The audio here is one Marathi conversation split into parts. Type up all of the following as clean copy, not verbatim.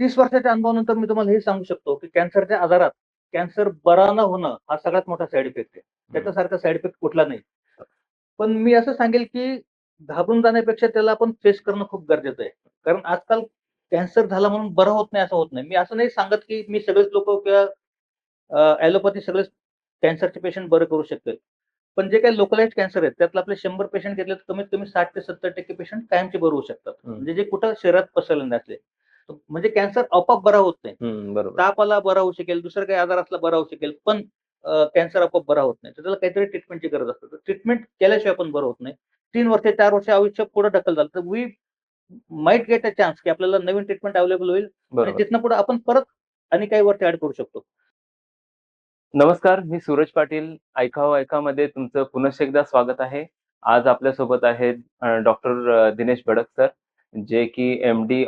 30 वर्षाच्या अनुभवानंतर मी तुम्हाला हे सांगू शकतो, की कॅन्सरच्या आजारात कॅन्सर बरा न होणं हा सगळ्यात मोठा साइड इफेक्ट आहे. त्याच्यासारखा साइड इफेक्ट कुठला नाही. पण मी असं सांगेल, की घाबरून जाण्यापेक्षा त्याला आपण फेस करणं खूप गरजेचं आहे. कारण आजकाल कॅन्सर झाला म्हणून बरं होत नाही असं होत नाही. मी असं नाही सांगत, की मी सगळेच लोकं किंवा ॲलोपॅथी सगळेच कॅन्सरचे पेशंट बरं करू शकतील. पण जे काही लोकलाइज्ड कॅन्सर आहेत, त्यातले आपले 100 पेशंट घेतले तर कमीत कमी 60% ते 70% पेशंट कायमचे बरे होऊ शकतात. म्हणजे जे कुठं शरीरात पसरले नसले. म्हणजे कॅन्सर आपोआप बरा होत नाही. बरोबर. ताप आला बरा होऊ शकेल, दुसरा काही आजार असला बरा होऊ शकेल, पण कॅन्सर आपोआप बरा होत नाही. तर त्याला काहीतरी ट्रीटमेंटची गरज असते. तर ट्रीटमेंट केल्याशिवाय पण बरं होत नाही. 3 वर्ष, 4 वर्ष आयुष्य पुढे ढकल झालं, तर we might get a chance की आपल्याला नवीन ट्रीटमेंट अवेलेबल होईल आणि बरोबर. तिथनं पुढे आपण परत आणि काही वर्ष ॲड करू शकतो. नमस्कार, मी सूरज पाटील. ऐकावं ऐकामध्ये तुमचं पुनश्च एकदा स्वागत आहे. आज आपल्यासोबत आहेत डॉक्टर दिनेश भडक सर, जे की एम-डी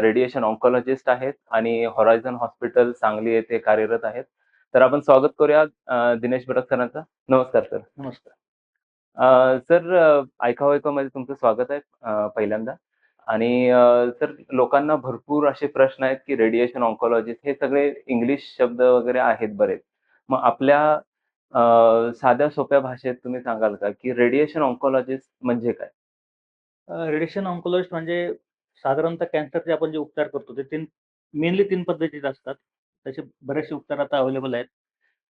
रेडिएशन ऑन्कॉलॉजिस्ट आहेत आणि होरायझन हॉस्पिटल सांगली येथे कार्यरत आहेत. तर आपण स्वागत करूया दिनेश भडक सरांचं. नमस्कार सर. नमस्कार. सर, ऐकावं ऐकामध्ये तुमचं स्वागत आहे पहिल्यांदा. आणि सर, लोकांना भरपूर असे प्रश्न आहेत, की रेडिएशन ऑन्कॉलॉजिस्ट हे सगळे इंग्लिश शब्द वगैरे आहेत बरेच. मग आपल्या साध्या सोप्या भाषेत तुम्ही सांगाल का, की रेडिएशन ऑन्कॉलॉजिस्ट म्हणजे काय? रेडिएशन ऑन्कोलॉजिस्ट म्हणजे साधारणतः कॅन्सरचे आपण जे उपचार करतो, ते मेनली 3 पद्धतीचे असतात. तसे बरेचसे उपचार आता अवेलेबल आहेत.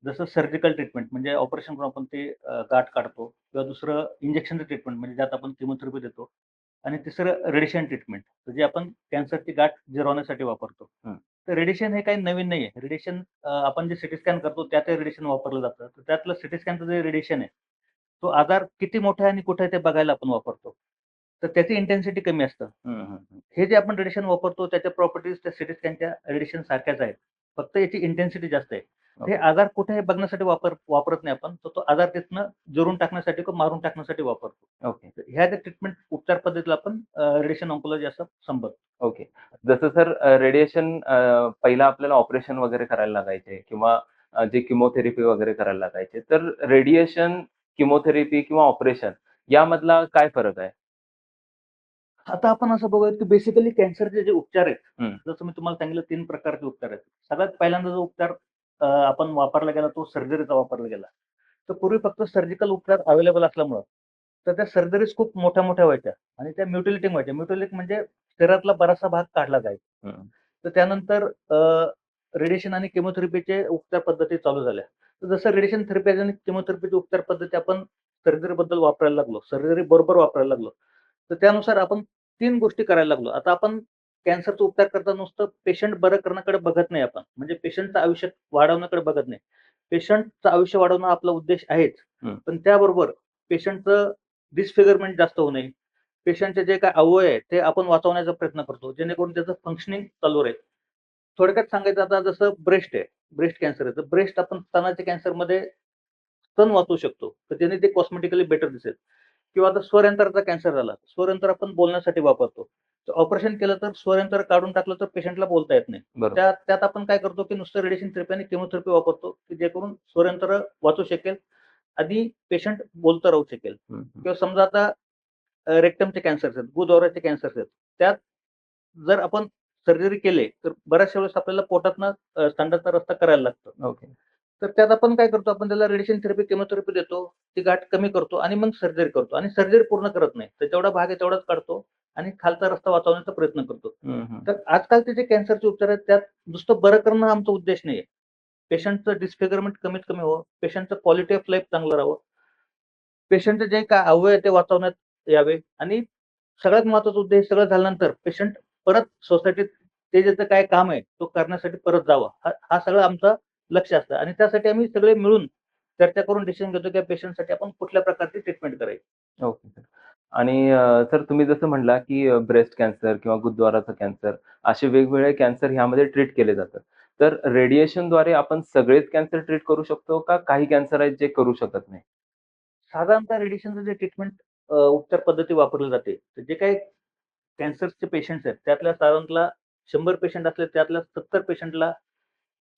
जसं सर्जिकल ट्रीटमेंट म्हणजे ऑपरेशन करून आपण ते गाठ काढतो किंवा दुसरं इंजेक्शनचं ट्रीटमेंट म्हणजे ज्यात आपण किमोथेरपी देतो आणि तिसरं रेडिएशन ट्रीटमेंट जे आपण कॅन्सरची गाठ जिरवण्यासाठी वापरतो. हं. तर रेडिएशन हे काही नवीन नाहीये. रेडिएशन आपण जे सीटी स्कॅन करतो त्यातही रेडिएशन वापरलं जातं. तर त्यातलं सीटी स्कॅनचं जे रेडिएशन आहे, तो आजार किती मोठा आहे आणि कुठे आहे ते बघायला आपण वापरतो. तर त्याची इंटेन्सिटी कमी असतं. हं, हं, हं. हे जे आपण रेडिएशन वापरतो त्याच्या प्रॉपर्टीज त्या सीटी स्कॅनच्या रेडिएशन सारख्याच आहेत. फक्त याची इंटेन्सिटी जास्त आहे. हे ओके. आजार कुठे आहे बघण्यासाठी वापरत नाही आपण. तर तो आजार तिथनं जिरून टाकण्यासाठी किंवा मारून टाकण्यासाठी वापरतो. ओके. तर ह्या ज्या ट्रीटमेंट उपचार पद्धतीला आपण रेडिएशन ऑन्कोलॉजी असं संबोधतो. ओके. जसं सर, रेडिएशन पहिलं आपल्याला ऑपरेशन वगैरे करायला लागायचे किंवा जे किमोथेरपी वगैरे करायला लागायचे. तर रेडिएशन, किमोथेरपी किंवा ऑपरेशन यामधला काय फरक आहे? आता आपण असं बघूयात की बेसिकली कॅन्सरचे जे उपचार आहेत, हं. जसं मी तुम्हाला सांगितलं 3 प्रकारचे उपचार आहेत. सगळ्यात पहिल्यांदा जो उपचार आपण वापरला गेला तो सर्जरीचा वापरला गेला. तर पूर्वी फक्त सर्जिकल उपचार अवेलेबल असल्यामुळं, तर त्या सर्जरीज खूप मोठ्या-मोठ्या व्हायच्या आणि त्या म्युटिलेटिंग व्हायच्या. म्युटिलेट म्हणजे शरीरातला बराचसा भाग काढला जायचा. हं. तर त्यानंतर रेडिएशन आणि किमोथेरपीचे उपचार पद्धती चालू झाल्या. तर जसं रेडिएशन थेरपी आणि किमोथेरपीची उपचार पद्धती आपण सर्जरीबद्दल वापरायला लागलो, सर्जरी बरोबर वापरायला लागलो. तर त्यानुसार आपण 3 गोष्टी करायला लागलो. आता आपण कॅन्सरचा उपचार करताना नुसतं पेशंट बरं करण्याकडे बघत नाही आपण. म्हणजे पेशंटचं आयुष्य वाढवण्याकडे बघत नाही. पेशंटचं आयुष्य वाढवणं आपला उद्देश आहेच. हं. पण त्याबरोबर पेशंटचं डिसफिगरमेंट जास्त होऊ नये. पेशंटचे जे काही अवयव आहेत, ते आपण वाचवण्याचा प्रयत्न करतो, जेणेकरून त्याचं फंक्शनिंग चालू राहील. थोडक्यात सांगायचं आता जसं ब्रेस्ट आहे, ब्रेस्ट कॅन्सर आहे, तर ब्रेस्ट आपण स्तनाच्या कॅन्सरमध्ये स्तन वाचवू शकतो. तर त्याने ते कॉस्मेटिकली बेटर दिसेल. किंवा आता स्वरयंत्राचा कॅन्सर झाला. स्वरयंत्र आपण बोलण्यासाठी वापरतो. तर ऑपरेशन केलं तर स्वरयंत्र काढून टाकलं तर पेशंटला बोलता येत नाही. तर बरोबर. त्यात आपण काय करतो, की नुसतं रेडिएशन थेरपी आणि किमोथेरपी वापरतो, की जेणेकरून स्वरयंत्र वाचू शकेल आणि पेशंट बोलतं राहू शकेल. हं, हं. किंवा समजा आता रेक्टमचे कॅन्सर्स आहेत, गुदद्वाराचे कॅन्सर्स आहेत. त्यात जर आपण सर्जरी केली, तर बऱ्याचशा वेळेस आपल्याला पोटातनं संडासचा रस्ता करायला लागतो. ओके. तर त्यात आपण काय करतो, आपण त्याला रेडिएशन थेरपी, किमोथेरपी देतो. ती गाठ कमी करतो आणि मग सर्जरी करतो आणि सर्जरी पूर्ण करत नाही. तर जेवढा भाग आहे तेवढाच काढतो आणि खालचा रस्ता वाचवण्याचा प्रयत्न करतो. हं, हं. तर आजकालचे जे कॅन्सरचे उपचार आहेत, त्यात नुसतं बरं करणं हा आमचा उद्देश नाहीये. पेशंटचं डिस्फिगरमेंट कमीत कमी व्हावं, पेशंटचं क्वालिटी ऑफ लाईफ चांगलं राहावं, पेशंटचे जे काही अवयव आहे ते वाचवण्यात यावे आणि सगळ्यात महत्त्वाचा उद्देश सगळं झाल्यानंतर पेशंट परत सोसायटीत ते ज्याचं काय काम आहे, तो करण्यासाठी परत जावा. हा हा सगळं आमचं लक्ष असतं आणि त्यासाठी आम्ही सगळे मिळून चर्चा करून डिसिजन घेतो, की या पेशंटसाठी आपण कुठल्या प्रकारची ट्रीटमेंट करायची. Okay sir. आणि सर, तुम्ही जसं म्हटला, की ब्रेस्ट कॅन्सर किंवा गुदद्वाराचा कॅन्सर असे वेगवेगळे कॅन्सर ह्यामध्ये ट्रीट केले जातात. तर रेडिएशनद्वारे आपण सगळेच कॅन्सर ट्रीट करू शकतो का काही कॅन्सर आहेत जे करू शकत नाही? साधारणतः रेडिएशनचं जे ट्रीटमेंट उपचार पद्धती वापरली जाते, तर जे काही कॅन्सरचे पेशंट्स आहेत, त्यातल्या साधारणतः 100 पेशंट असले, त्यातल्या 70 पेशंटला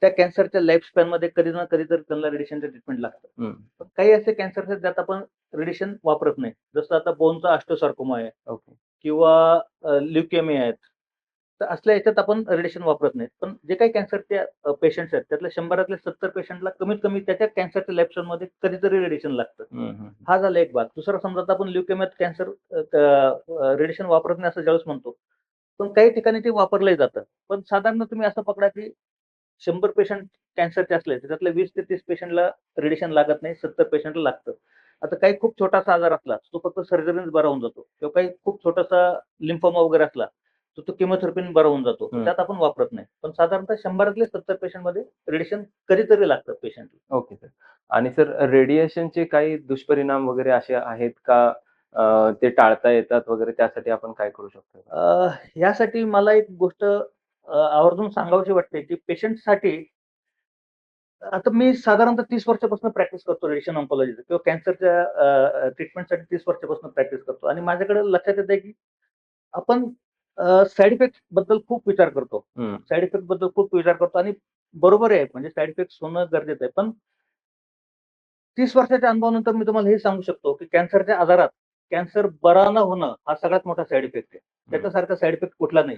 त्या कॅन्सरच्या लाईफ स्पॅनमध्ये कधी ना कधीतरी त्यांना रेडिएशनचं ट्रीटमेंट लागतं. हं. पण काही असे कॅन्सर्स आहेत, ज्यात आपण रेडिएशन वापरत नाही. जसं आता बोनचा ऑस्टिओसार्कोमा आहे ओके. किंवा ल्युकेमिया आहेत. तर असल्या याच्यात आपण रेडिएशन वापरत नाही. पण जे काही कॅन्सरचे पेशंट्स आहेत त्यातल्या 100 70 पेशंटला कमीत कमी त्याच्या कॅन्सरच्या लाईफस्टाईलमध्ये कधीतरी रेडिएशन लागतं. हं, हं. हा झाला एक भाग. दुसरा समजा आता आपण ल्युकेमियात कॅन्सर रेडिएशन वापरत नाही असं ज्यावेळेस म्हणतो. पण काही ठिकाणी ते वापरलंही जातं. पण साधारण तुम्ही असं पकडा की 100 पेशंट कॅन्सरचे असले तर त्यातल्या 20 ते 30 पेशंटला रेडिएशन लागत नाही, 70 पेशंटला लागतं. आता काही खूप छोटासा आजार असला, तो फक्त सर्जरीनेच बरा होऊन जातो किंवा काही खूप छोटासा लिम्फोमा वगैरे असला, तर तो केमोथेरपीने बरा होऊन जातो. तर हं. त्यात आपण वापरत नाही. पण साधारणतः 100तले 70 पेशंटमध्ये रेडिएशन कधीतरी लागतं पेशंटला. Okay sir. आणि सर रेडिएशनचे काही दुष्परिणाम वगैरे असे आहेत का? ते टाळता येतात वगैरे त्यासाठी आपण काय करू शकतो? यासाठी मला एक गोष्ट आवर्जून सांगावीशी वाटते, की पेशंटसाठी आता मी साधारणतः 30 वर्षापासून प्रॅक्टिस करतो रेडिएशन ऑन्कॉलॉजीचं किंवा कॅन्सरच्या ट्रीटमेंटसाठी 30 वर्षापासून प्रॅक्टिस करतो आणि माझ्याकडे लक्षात येतंय, की आपण साइड इफेक्ट बद्दल खूप विचार करतो. हं. साइड इफेक्ट बद्दल खूप विचार करतो आणि बरोबर आहे म्हणजे साइड इफेक्ट्स होणं गरजेचं आहे. पण 30 वर्षाच्या अनुभवानंतर मी तुम्हाला हे सांगू शकतो, की कॅन्सरच्या आजारात कॅन्सर बरा न होणं हा सगळ्यात मोठा साइड इफेक्ट आहे. त्याच्यासारखा साइड इफेक्ट कुठला नाही.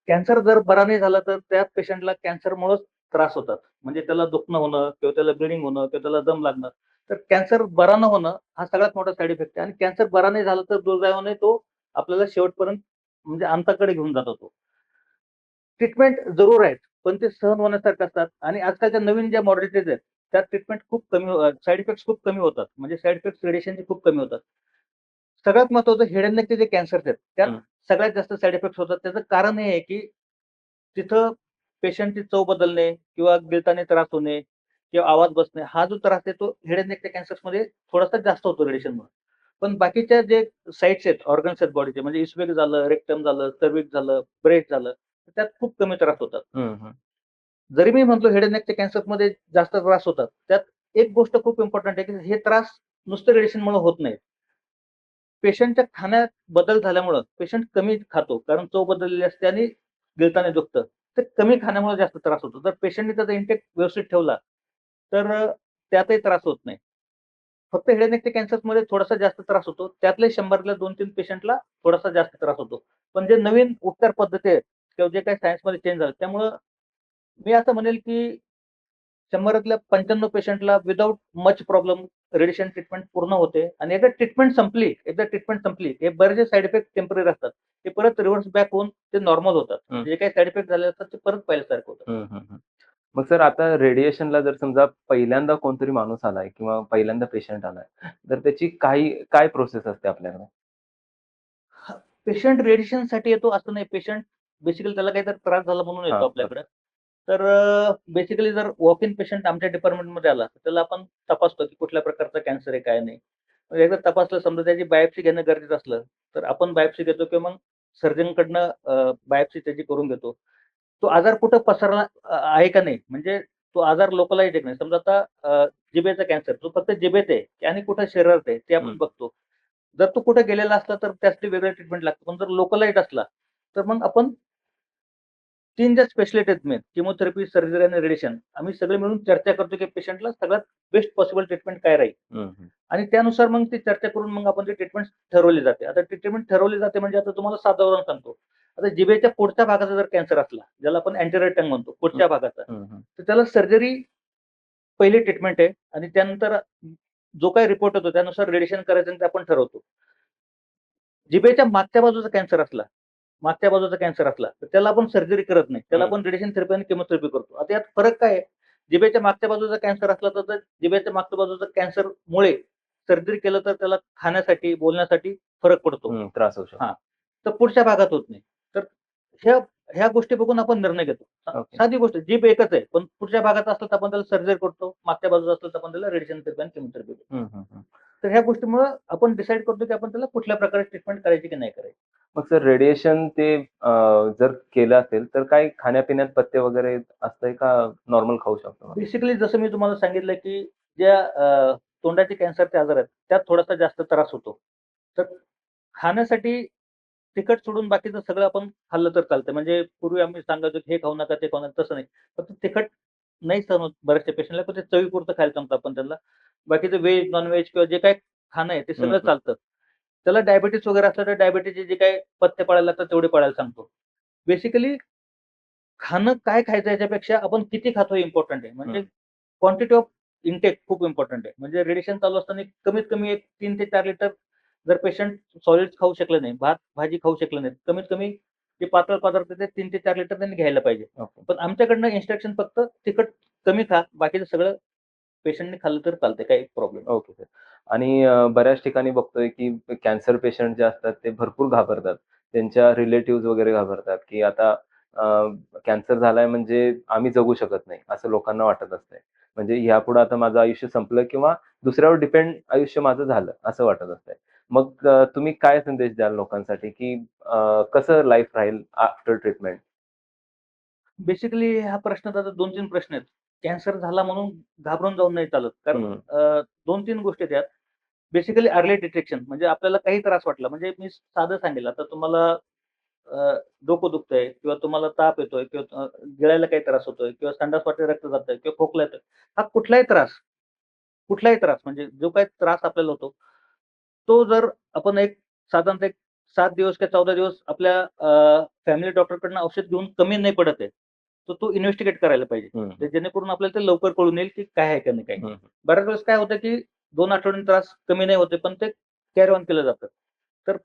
कॅन्सर जर बरा नाही झाला तर त्या पेशंटला कॅन्सरमुळेच त्रास होतात. म्हणजे त्याला दुखणं होणं किंवा त्याला ब्लिडिंग होणं किंवा त्याला दम लागणं. तर कॅन्सर बरा न होणं हा सगळ्यात मोठा साइड इफेक्ट आहे आणि कॅन्सर बरा नाही झाला तर दुर्दैवाने तो आपल्याला शेवटपर्यंत म्हणजे अंताकडे घेऊन जातो तो. ट्रीटमेंट जरूर आहेत, पण ते सहन होण्यासारखे असतात आणि आजकालच्या नवीन ज्या मॉडॅलिटीज आहेत, त्यात ट्रीटमेंट खूप कमी साइड इफेक्ट्स खूप कमी होतात. म्हणजे साइड इफेक्ट्स रेडिएशनचे खूप कमी होतात. सगळ्यात महत्त्वाचं हेड एंड नेकचे जे कॅन्सर्स आहेत, त्यात हं. सगळ्यात जास्त साइड इफेक्ट्स होतात. त्याचं कारण हे आहे, की तिथं पेशंटची चव बदलणे किंवा गिळताना त्रास होणे किंवा आवाज बसणे, हा जो त्रास आहे तो हेड एंड नेकच्या कॅन्सर्समध्ये थोडासा जास्त होतो रेडिएशनमुळे. पण बाकीच्या जे साइट्स आहेत, ऑर्गन्स आहेत बॉडीचे म्हणजे इस्वेग झालं, रेक्टम झालं, सर्व्हिक्स झालं, ब्रेस्ट झालं, तर त्यात खूप कमी त्रास होतात. हं, हं. जरी मी म्हटलो हेड एंड नेकच्या कॅन्सरमध्ये जास्त त्रास होतात, त्यात एक गोष्ट खूप इम्पोर्टंट आहे, की हे त्रास नुसतं रेडिएशनमुळे होत नाहीत. पेशंटच्या खाण्यात बदल झाल्यामुळं पेशंट कमी खातो. कारण चव बदललेली असते आणि गिळताना दुखतं. तर कमी खाण्यामुळे जास्त त्रास होतो. जर पेशंटने त्याचा इंटेक व्यवस्थित ठेवला, तर त्यातही त्रास होत नाही. फक्त हेड एंड नेकच्या कॅन्सरमध्ये थोडासा जास्त त्रास होतो. त्यातले 100तल्या 2-3 पेशंटला थोडासा जास्त त्रास होतो. पण जे नवीन उपचार पद्धती आहेत किंवा जे काही सायन्समध्ये चेंज झालं, त्यामुळं मी असं म्हणेल, की 100तल्या 95 पेशंटला without much problem radiation treatment पूर्ण होते आणि एकदा ट्रीटमेंट संपली, हे बरेचसे साइड इफेक्ट टेम्पररी असतात. ते परत रिव्हर्स बॅक होऊन ते नॉर्मल होतात. हं. जे काही साइड इफेक्ट झाले असतात ते परत पहिल्यासारखं होतं. हं, हं, हं. मग सर आता रेडिएशनला जर समजा पहिल्यांदा कोणतरी माणूस आलाय किंवा पहिल्यांदा पेशंट आलाय, तर त्याची काय प्रोसेस असते आपल्याकडे? पेशंट रेडिएशनसाठी येतो असं नाही. पेशंट बेसिकली त्याला काहीतरी त्रास झाला म्हणून येतो हां, आपल्याकडे. तर बेसिकली जर वॉक इन पेशंट आमच्या डिपार्टमेंटमध्ये आला, तर त्याला आपण तपासतो, की कुठल्या प्रकारचा कॅन्सर आहे, काय नाही. मग एकदा तपासलं समजा त्याची बायोप्सी घेणं गरजेचं असलं, तर आपण बायोप्सी घेतो किंवा मग सर्जनकडनं बायोप्सी त्याची करून घेतो. तो आजार कुठं पसरला आहे का नाही, म्हणजे तो आजार लोकलाईझ आहे का नाही. समजा आता जिभेचा कॅन्सर, तो फक्त जिभेत आहे की आणि कुठं शरीरात आहे, ते आपण हं. बघतो. जर तो कुठे गेलेला असला, तर त्यासाठी वेगळं ट्रीटमेंट लागतं. पण जर लोकलाईझ असला, तर मग आपण 3 ज्या स्पेशालिटी आहेत मेन, किमोथेरपी, सर्जरी आणि रेडिएशन. आम्ही सगळे मिळून चर्चा करतो, की पेशंटला सगळ्यात बेस्ट पॉसिबल ट्रीटमेंट काय राहील हं, हं. आणि त्यानुसार मग ती चर्चा करून मग आपण ती ट्रीटमेंट ठरवली जाते. आता ट्रीटमेंट ठरवली जाते म्हणजे आता तुम्हाला साधं उदाहरण सांगतो. आता जिभेच्या पुढच्या भागाचा जर कॅन्सर असला, ज्याला आपण अँटेरियर टंग म्हणतो, हं, पुढच्या भागाचा, हं, हं. तर त्याला सर्जरी पहिली ट्रीटमेंट आहे आणि त्यानंतर जो काही रिपोर्ट होतो त्यानुसार रेडिएशन करायचं आणि ते आपण ठरवतो. जिभेच्या मागच्या बाजूचा कॅन्सर असला, तर त्याला आपण सर्जरी करत नाही. त्याला हं. आपण रेडिएशन थेरपी आणि केमोथेरपी करतो. आता यात फरक काय आहे? जिभेच्या मागच्या बाजूचा कॅन्सर असला तर जिभेच्या मागच्या बाजूचा कॅन्सरमुळे सर्जरी केलं तर त्याला खाण्यासाठी, बोलण्यासाठी फरक पडतो. हं, त्रास होऊ शकतो. हां. तर पुढच्या भागात होत नाही. तर ह्या ह्या गोष्टी बघून आपण निर्णय घेतो. ओके. साधी गोष्ट जीभ एकच आहे, पण पुढच्या भागात असलं तर आपण त्याला सर्जरी करतो. मागच्या बाजूला असलं तर आपण त्याला रेडिएशन थेरपी आणि केमोथेरपी करतो. हं, हं, हं. तर ह्या गोष्टीमुळं आपण डिसाईड करतो, की आपण त्याला कुठल्या प्रकारे ट्रीटमेंट करायची की नाही करायची. मग सर रेडिएशन ते जर केलं असेल, तर काय खाण्यापिण्यात पथ्य वगैरे असतंय का नॉर्मल खाऊ शकतो? बेसिकली जसं मी तुम्हाला सांगितलं, की ज्या तोंडाचे कॅन्सरचे आजार आहेत, त्यात थोडासा जास्त त्रास होतो. तर खाण्यासाठी तिखट सोडून बाकीचं सगळं आपण खाल्लं तर चालतं. म्हणजे पूर्वी आम्ही सांगायचो, की हे खाऊ नका, ते खाऊ नका, तसं नाही. फक्त तिखट नाही सहन होत बऱ्याचशा पेशंटला, पण ते चवीपुरतं खायला सांगतो आपण त्यांना. बाकीचं व्हेज, नॉन-व्हेज किंवा जे काही खाणं आहे ते हं, सगळं हं. चालतं. त्याला डायबिटीज वगैरे असलं तर डायबिटीजचे जे काही पथ्य पाळायला लागतात तेवढे पाळायला सांगतो. बेसिकली खाणं काय खायचं याच्यापेक्षा आपण किती खातो हे इम्पॉर्टंट आहे. म्हणजे क्वांटिटी ऑफ इनटेक खूप इम्पॉर्टंट आहे. म्हणजे रेडिएशन चालू असताना कमीत कमी एक 3 ते 4 लिटर जर पेशंट सॉलिड्स खाऊ शकले नाही, भात, भाजी खाऊ शकले नाहीत, कमीत कमी जे पातळ पदार्थ ते 3 ते 4 लिटर त्यांनी घ्यायला पाहिजे. ओके. पण आमच्याकडनं इन्स्ट्रक्शन फक्त तिखट कमी खा, बाकीचं सगळं पेशंटने खाल्लं तर चालतंय, काही प्रॉब्लेम नाही. Okay sir. आणि बऱ्याच ठिकाणी बघतोय, की कॅन्सर पेशंट जे असतात ते भरपूर घाबरतात. त्यांच्या रिलेटिव्हज वगैरे घाबरतात, की आता कॅन्सर झालाय म्हणजे आम्ही जगू शकत नाही, असं लोकांना वाटत असतंय. म्हणजे ह्यापुढे आता माझं आयुष्य संपलं किंवा दुसऱ्यावर डिपेंड आयुष्य माझं झालं, असं वाटत असतंय. मग तुम्ही काय संदेश द्याल लोकांसाठी, की कसं लाईफ राहील आफ्टर ट्रीटमेंट? बेसिकली हा प्रश्नात आता 2-3 प्रश्न आहेत. कॅन्सर झाला म्हणून घाबरून जाऊन नाही चालत. कारण हं. 2-3 गोष्टी आहेत यात. बेसिकली अर्ली डिटेक्शन म्हणजे आपल्याला काही त्रास वाटला म्हणजे मी साधं सांगेल आता तुम्हाला डोकं दुखतंय किंवा तुम्हाला ताप येतोय किंवा गिळायला काही त्रास होतोय किंवा संडास वाटेत रक्त जातंय किंवा खोकला येतोय. हा कुठलाही त्रास म्हणजे जो काही त्रास आपल्याला होतो, तो जर आपण एक साधारणतः एक 7 दिवस किंवा 14 दिवस आपल्या फॅमिली डॉक्टरकडून औषध घेऊन कमी नाही पडत आहे, तर तो इन्व्हेस्टिगेट करायला पाहिजे. हं, तर जेणेकरून आपल्याला ते लवकर कळून येईल, की काय आहे का नाही काय. हं, बऱ्याच वेळेस काय होतं, की 2 आठवड्यांनी त्रास कमी नाही होत पण ते कॅरी ऑन केलं जातं. तर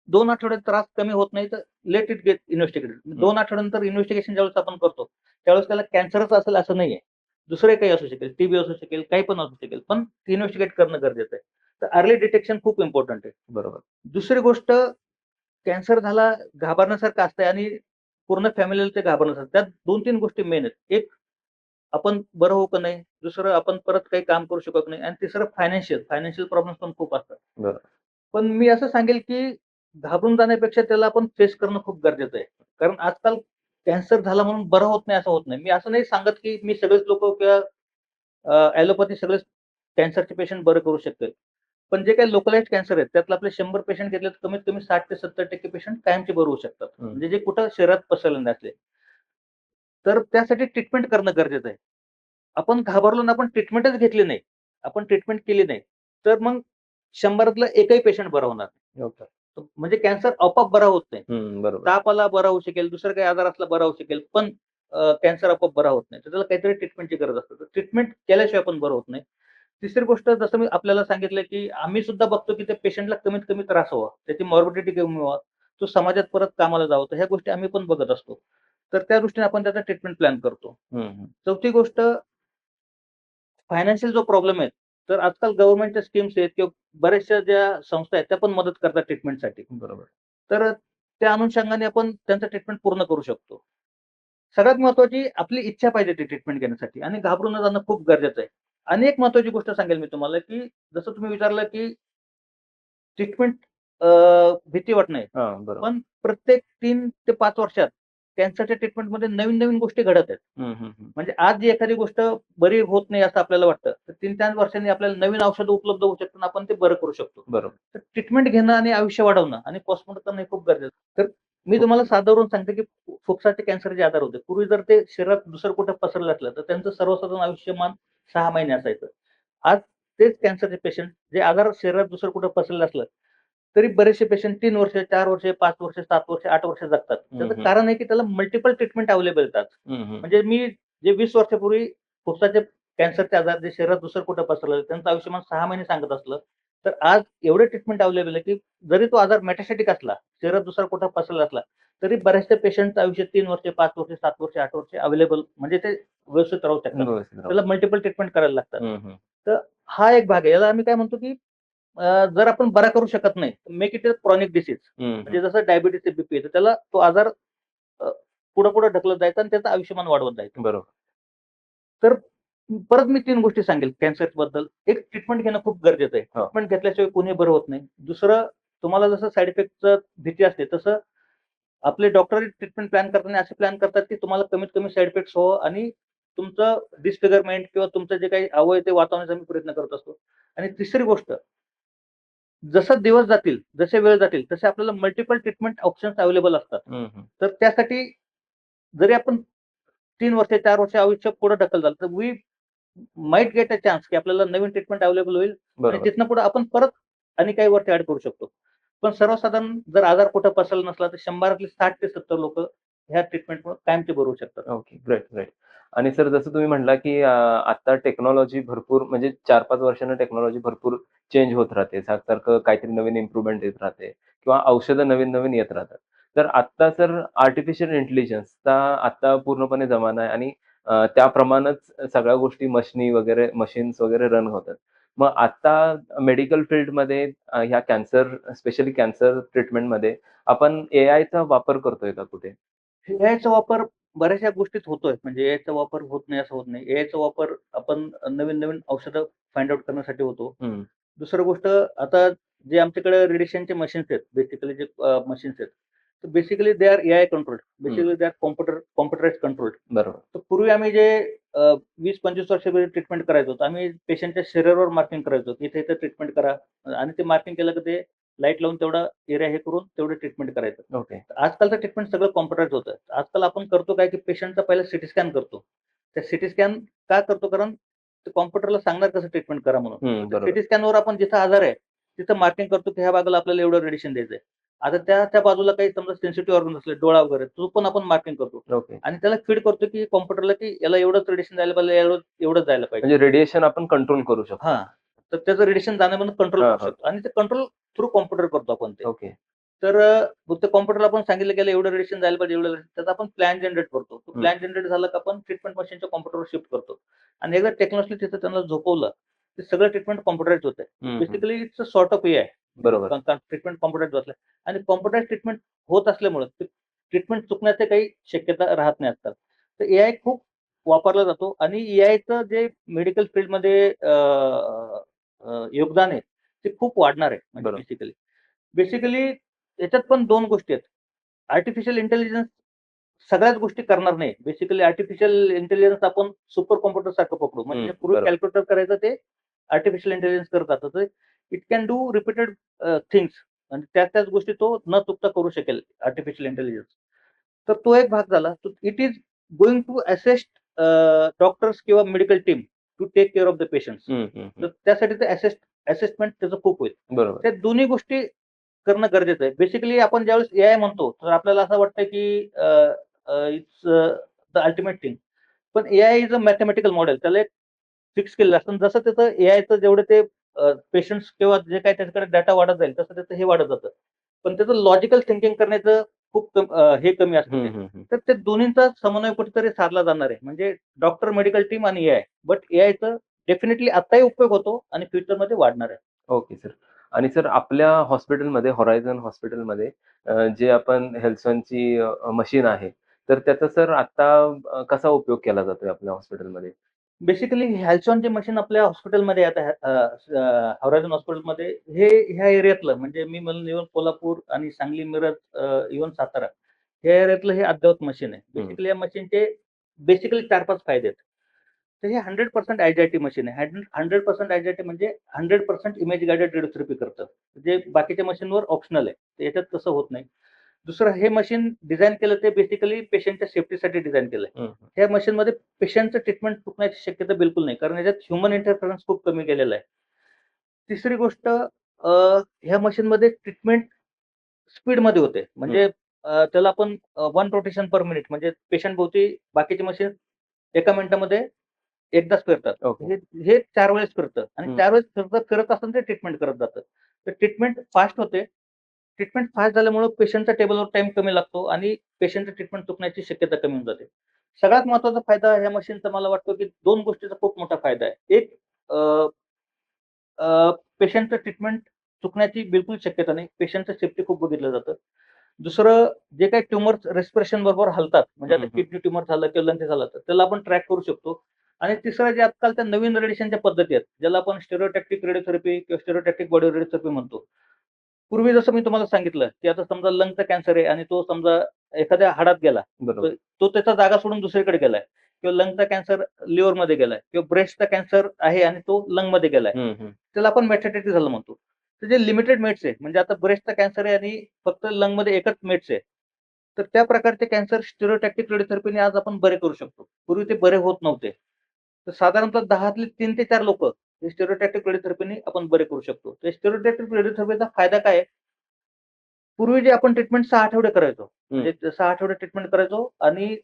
2 आठवड्यात त्रास कमी होत नाही, तर लेट इट गेट इन्व्हेस्टिगेटेड. 2 आठवड्यानंतर इन्व्हेस्टिगेशन ज्यावेळेस आपण करतो, त्यावेळेस त्याला कॅन्सरच असेल असं नाहीये. दुसरं काही असू शकेल, टीबी असू शकेल, काही पण असू शकेल. पण इन्व्हेस्टिगेट करणं गरजेचं आहे. तर अर्ली डिटेक्शन खूप इम्पोर्टंट आहे. बरोबर. दुसरी गोष्ट कॅन्सर झाला घाबरण्यासारखं असतंय आणि पूर्ण फॅमिलीला ते घाबरण्यासारखं. त्यात 2-3 गोष्टी मेन आहेत. एक आपण बरं होऊ का नाही? दुसरं आपण परत काही काम करू शकत नाही आणि तिसरं फायनान्शियल प्रॉब्लेम्स पण खूप असतात. बरं. पण मी असं सांगेल, की घाबरून जाण्यापेक्षा त्याला आपण फेस करणं खूप गरजेचं आहे. कारण आजकाल कॅन्सर झाला म्हणून बरं होत नाही असं होत नाही. मी असं नाही सांगत, की मी सगळेच लोकं किंवा ॲलोपॅथी सगळेच कॅन्सरचे पेशंट बरं करू शकते. पण जे काही लोकलाइज्ड कॅन्सर आहेत, त्यातले आपले 100 पेशंट घेतले तर कमीत कमी 60% ते 70% पेशंट कायमचे बरे होऊ शकतात. हं. म्हणजे जे कुठं शरीरात पसरले नसले. तर त्यासाठी ट्रीटमेंट करणं गरजेचं आहे. आपण घाबरलो आणि आपण ट्रीटमेंटच घेतली नाही, आपण ट्रीटमेंट केली नाही, तर मग 100तला एकही पेशंट बरा होणार नाही. ओके. म्हणजे कॅन्सर आपोआप बरा होत नाही. हं, बरोबर. ताप आला बरा होऊ शकेल, दुसरा काही आजार असला बरा होऊ शकेल, पण कॅन्सर आपोआप बरा होत नाही. तर त्याला काहीतरी ट्रीटमेंटची गरज असते. तर ट्रीटमेंट केल्याशिवाय पण बरं होत नाही. तिसरी गोष्ट जसं मी आपल्याला सांगितलं, की आम्ही सुद्धा बघतो, की त्या पेशंटला कमीत कमी त्रास व्हावा, त्याची मॉर्बिडिटी कमी व्हावा, तो समाजात परत कामाला जावं. तर ह्या गोष्टी आम्ही पण बघत असतो. तर त्या दृष्टीने आपण त्याचा ट्रीटमेंट प्लॅन करतो. हं, हं. चौथी गोष्ट फायनान्शियल जो प्रॉब्लेम आहे, तर आजकाल गव्हर्नमेंटच्या स्कीम्स आहेत किंवा बऱ्याचशा ज्या संस्था आहेत, त्या पण मदत करतात ट्रीटमेंटसाठी. बरोबर. तर त्या अनुषंगाने आपण त्यांचं ट्रीटमेंट पूर्ण करू शकतो. सगळ्यात महत्त्वाची आपली इच्छा पाहिजे ती ट्रीटमेंट घेण्यासाठी आणि घाबरून न जाणं खूप गरजेचं आहे. आणि एक महत्त्वाची गोष्ट सांगेल मी तुम्हाला, की जसं तुम्ही विचारलं, की ट्रीटमेंट भीती वाटणे. हां, बरोबर. पण प्रत्येक 3 ते 5 वर्षात कॅन्सरच्या ट्रीटमेंटमध्ये नवीन-नवीन गोष्टी घडत आहेत. हं, हं, हं. म्हणजे आज जी एखादी गोष्ट बरी होत नाही असं आपल्याला वाटतं, तर 3-4 वर्षांनी आपल्याला नवीन औषधं उपलब्ध होऊ शकतात आणि आपण ते बरं करू शकतो. बरोबर. तर ट्रीटमेंट घेणं आणि आयुष्य वाढवणं आणि पोस्टमॉर्टम करणं हे खूप गरजेचं आहे. तर मी तुम्हाला साधं उदाहरण सांगतो, की फुफ्साचे कॅन्सर जे आजार होते, पूर्वी जर ते शरीरात दुसरं कुठे पसरलं असलं, तर त्यांचं सर्वसाधारण आयुष्यमान 6 महिने असायचं. आज तेच कॅन्सरचे पेशंट जे आजार शरीरात दुसरं कुठे पसरलेलं असलं, तरी बरेचसे पेशंट 3 वर्ष, 4 वर्ष, 5 वर्ष, 7 वर्ष, 8 वर्ष जगतात. हं, त्याचं हं. कारण आहे, की त्याला मल्टिपल ट्रीटमेंट अवेलेबल आहेत आज. हं, हं. म्हणजे मी जे 20 वर्षापूर्वी फुफ्साचे कॅन्सरचे आजार जे शरीरात दुसरं कुठं पसरलेलं त्यांचं आयुष्यमान 6 महिने सांगत असलं, तर आज एवढे ट्रीटमेंट अवेलेबल आहे, की जरी तो आजार मेटास्टॅटिक असला, शरीरात दुसरा कुठं पसरला असला, तरी बऱ्याचशा पेशंटचं आयुष्य 3 वर्ष, 5 वर्ष, 7 वर्ष, 8 वर्ष अवेलेबल म्हणजे ते व्यवस्थित राहू शकतात. व्यवस्थित राहू. त्याला मल्टिपल ट्रीटमेंट करायला लागतात. हं, हं. तर हा एक भाग आहे. याला आम्ही काय म्हणतो, की जर आपण बरा करू शकत नाही, make it a chronic disease. हं, हं. म्हणजे जसं डायबिटीज आहे, बीपी आहे, तर त्याला तो आजार पुढे-पुढे ढकलत जायचा आणि त्याचं आयुष्यमान वाढवत जायचं. बरोबर. तर परत मी 3 गोष्टी सांगेल कॅन्सरबद्दल. एक ट्रीटमेंट घेणं खूप गरजेचं आहे. हो. ट्रीटमेंट घेतल्याशिवाय कोणी बरं होत नाही. दुसरं तुम्हाला जसं साइड इफेक्टचं भीती असते, तसं आपले डॉक्टर ट्रीटमेंट प्लॅन करताना असे प्लॅन करतात, की तुम्हाला कमीत कमी साइड इफेक्ट्स हो आणि तुमचं डिसफिगरमेंट किंवा तुमचं जे काही हवं आहे ते वाचवण्याचा मी प्रयत्न करत असतो. आणि तिसरी गोष्ट जसं दिवस जातील, जसे वेळ जातील, तसे आपल्याला मल्टिपल ट्रीटमेंट ऑप्शन्स अवेलेबल असतात. हं, हं. तर त्यासाठी जरी आपण 3 वर्ष, 4 वर्ष आयुष्य पुढे ढकललं झालं, तर we might get a chance की आपल्याला नवीन ट्रीटमेंट अवेलेबल होईल आणि बरोबर. तिथनं पुढे आपण परत आणि काही वर्ष ॲड करू शकतो. पण सर्वसाधारण जर आजार कुठं पसरला नसला तर 100 60 ते 70 लोक ह्या ट्रीटमेंटमुळे कायमचे बरू शकतात. ओके. Great, great. आणि सर जसं तुम्ही म्हटला, की आता टेक्नॉलॉजी भरपूर म्हणजे 4-5 वर्षांनं टेक्नॉलॉजी भरपूर चेंज होत राहते. सारखं काहीतरी नवीन इम्प्रूव्हमेंट येत राहते किंवा औषधं नवीन-नवीन येत राहतात. तर आत्ता सर आर्टिफिशियल इंटेलिजन्सचा आता पूर्णपणे जमाना आहे आणि त्याप्रमाणेच सगळ्या गोष्टी मशीन्स वगैरे रन होतात. मग आता मेडिकल फील्डमध्ये ह्या कॅन्सर स्पेशली कॅन्सर ट्रीटमेंटमध्ये आपण एआयचा वापर करतोय का कुठे? एआयचा वापर बऱ्याचशा गोष्टीत होतोय. म्हणजे एआयचा वापर होत नाही असं होत नाही. एआयचा वापर आपण नवीन-नवीन औषधं फाइंड आउट करण्यासाठी होतो. हं, दुसरं गोष्ट आता जे आमच्याकडे रेडिएशनचे मशीन्स आहेत, बेसिकली जे मशीन्स आहेत. तर basically they are AI controlled. हं. Basically they are computerised controlled. बरोबर. तर पूर्वी आम्ही जे 20-25 वर्षापूर्वी ट्रीटमेंट करायचो, तर आम्ही पेशंटच्या शरीरावर मार्किंग करायचो, की इथे-इथे ट्रीटमेंट करा आणि ते मार्किंग केलं की ते लाईट लावून तेवढा एरिया हे करून तेवढं ट्रीटमेंट करायचं. ओके. आजकालचं ट्रीटमेंट सगळं कॉम्प्युटराइज्ड होतं. आजकाल आपण करतो काय, की पेशंटचा पहिला सीटी स्कॅन करतो. त्या सीटी स्कॅन का करतो? कारण ते कॉम्प्युटरला सांगणार कसं ट्रीटमेंट करा म्हणून. हं, त्या बरोबर. सीटी स्कॅनवर आपण जिथं आजार आहे, तिथं मार्किंग करतो, की ह्या भागाला आपल्याला एवढं रेडिएशन द्यायचंय. आता त्या बाजूला काही समजा सेन्सिटिव्ह ऑर्गन असले, डोळा वगैरे, तो पण आपण मार्किंग करतो ओके. आणि त्याला फीड करतो, की कॉम्प्युटरला, की याला एवढंच रेडिएशन द्यायला पाहिजे, एवढंच जायला पाहिजे. म्हणजे रेडिएशन आपण कंट्रोल करू शकतो. हां. तर त्याचं रेडिएशन जाण्यामधून कंट्रोल हां, करू हां. शकतो आणि ते कंट्रोल थ्रू कॉम्प्युटर करतो आपण ते. ओके. तर मग त्या कॉम्प्युटरला आपण सांगितलं गेलं एवढं रेडिएशन जायला पाहिजे, एवढं त्याचा आपण प्लॅन जनरेट करतो. तो हं. प्लॅन जनरेट झाला का आपण ट्रीटमेंट मशीनच्या कॉम्प्युटरवर शिफ्ट करतो आणि एकदा टेक्नॉलॉजी तिथं त्यांना झोपवलं, ते सगळं ट्रीटमेंट कॉम्प्युटराइज्ड होतंय. हं, हं. Basically it's a sort of AI. बरोबर. ट्रीटमेंट कॉम्प्युटराइज्ड असलं आणि कॉम्प्युटराइज्ड ट्रीटमेंट होत असल्यामुळं ते ट्रीटमेंट चुकण्याची काही शक्यता राहत नाही आजकाल. तर एआय खूप वापरला जातो आणि एआयचं जे मेडिकल फील्डमध्ये योगदान आहे, ते खूप वाढणार आहे म्हणजे बरोबर. बेसिकली. बेसिकली याच्यात पण 2 गोष्टी आहेत. आर्टिफिशियल इंटेलिजन्स सगळ्याच गोष्टी करणार नाही. बेसिकली आर्टिफिशियल इंटेलिजन्स आपण सुपर कॉम्प्युटर सारखं पकडू. म्हणजे हं, जे पूर्वी बरोबर. कॅल्क्युलेटर करायचं ते आर्टिफिशियल इंटेलिजन्स करत जातं. तर it can do repeated things आणि त्याच गोष्टी तो न चुकता करू शकेल आर्टिफिशियल इंटेलिजन्स. तर तो एक भाग झाला. It is going to assist doctors किंवा medical team to take care of the patients. हं, हं, हं. तर त्यासाठी ते असिस्टमेंट त्याचं खूप होईल. बरोबर. त्या दोन्ही गोष्टी करणं गरजेचं आहे. बेसिकली आपण ज्यावेळेस एआय म्हणतो, तर आपल्याला असं वाटतं की इट्स द अल्टिमेट थिंग. पण AI is a mathematical model. त्याला एक फिक्स केलेलं असतं आणि जसं त्याचं एआयचं जेवढे ते पेशंट्स किंवा जे काही त्याच्याकडे डाटा वाढत जाईल, तसं त्याचं हे वाढत जातं. पण त्याचं लॉजिकल थिंकिंग करण्याचं खूप हे कमी असतं हं, ते. हं, हं. तर ते दोन्हींचा समन्वय कुठेतरी साधला जाणार आहे. म्हणजे डॉक्टर, मेडिकल टीम आणि एआय. बट एआयचं डेफिनिटली आत्ताही उपयोग होतो आणि फ्युचरमध्ये वाढणार आहे. Okay sir. आणि सर आपल्या हॉस्पिटलमध्ये होरायझन हॉस्पिटलमध्ये जे आपण हेल्थसनची मशीन आहे, तर त्याचा सर आता कसा उपयोग केला जातोय आपल्या हॉस्पिटलमध्ये? बेसिकली हॅल्सॉन जे मशीन आपल्या हॉस्पिटलमध्ये आता होरायझन हॉस्पिटलमध्ये हे ह्या एरियातलं म्हणजे मी म्हणेन इव्हन कोल्हापूर आणि सांगली, मिरज इव्हन सातारा ह्या एरियातलं हे अद्ययावत मशीन आहे. हं. बेसिकली या मशीनचे बेसिकली 4-5 फायदे आहेत. तर हे 100% आयजीआयटी मशीन आहे. 100% आयजीआयटी म्हणजे 100% इमेज गाइडेड रेडिओथेरपी करतं. जे बाकीच्या मशीनवर ऑप्शनल आहे. तर याच्यात तसं होत नाही. दुसरं हे मशीन डिझाइन केलं ते बेसिकली पेशंटच्या सेफ्टीसाठी डिझाइन केलंय. हं, हं. ह्या मशीनमध्ये पेशंटचं ट्रीटमेंट चुकण्याची शक्यता बिलकुल नाही. कारण याच्यात ह्युमन इंटरफरन्स खूप कमी केलेला आहे. तिसरी गोष्ट ह्या मशीनमध्ये ट्रीटमेंट स्पीडमध्ये होते. हं. म्हणजे त्याला आपण 1 रोटेशन पर मिनिट म्हणजे पेशंट भोवती बाकीची मशीन एका मिनिटामध्ये एकदाच फिरतात. ओके. हे हे 4 वेळेस फिरतं आणि हं. 4 वेळेस फिरत असताना ते ट्रीटमेंट करत जातं. तर ट्रीटमेंट फास्ट होते. ट्रीटमेंट फास्ट झाल्यामुळं पेशंटच्या टेबलवर टाईम कमी लागतो आणि पेशंटचं ट्रीटमेंट चुकण्याची शक्यता कमी होऊन जाते. सगळ्यात महत्त्वाचा फायदा ह्या मशीनचा मला वाटतो, की 2 गोष्टीचा खूप मोठा फायदा आहे. एक पेशंटचं ट्रीटमेंट चुकण्याची बिलकुल शक्यता नाही. पेशंटचं सेफ्टी खूप बघितलं जातं. दुसरं जे काही ट्यूमर्स रेस्पिरेशन बरोबर हलतात, म्हणजे आता हं, हं. किडनी ट्यूमर झालं किंवा लंगचं झालं, तर त्याला आपण ट्रॅक करू शकतो. आणि तिसरं जे आजकालच्या नवीन रेडिएशनच्या पद्धती आहेत, ज्याला आपण स्टेरियोटॅक्टिक रेडिओथेरपी किंवा स्टेरियोटॅक्टिक बॉडी रेडिओथेरपी म्हणतो. पूर्वी जसं मी तुम्हाला सांगितलं, की आता समजा लंगचा कॅन्सर आहे आणि तो समजा एखाद्या हाडात गेला, तर बरोबर. तो त्याचा जागा सोडून दुसरीकडे गेलाय किंवा लंगचा कॅन्सर लिव्हरमध्ये गेलाय किंवा ब्रेस्टचा कॅन्सर आहे आणि तो लंगमध्ये गेलाय. हं, हं. त्याला आपण मेटास्टॅटिस झालं म्हणतो. तर जे लिमिटेड मेट्स आहे, म्हणजे आता ब्रेस्टचा कॅन्सर आहे आणि फक्त लंगमध्ये एकच मेट्स आहे. तर त्या प्रकारचे कॅन्सर स्टेरियोटॅक्टिक रेडिओथेरपीने आज आपण बरे करू शकतो. पूर्वी ते बरे होत नव्हते. तर साधारणतः 10तले 3 ते 4 लोकं हे स्टेरियोटॅक्टिक रेडिओथेरपीने आपण बरे करू शकतो. तर स्टेरियोटॅक्टिक रेडिओथेरपीचा फायदा काय आहे? पूर्वी जे आपण ट्रीटमेंट 6 आठवडे करायचो. म्हणजे 6 आठवडे ट्रीटमेंट करायचो आणि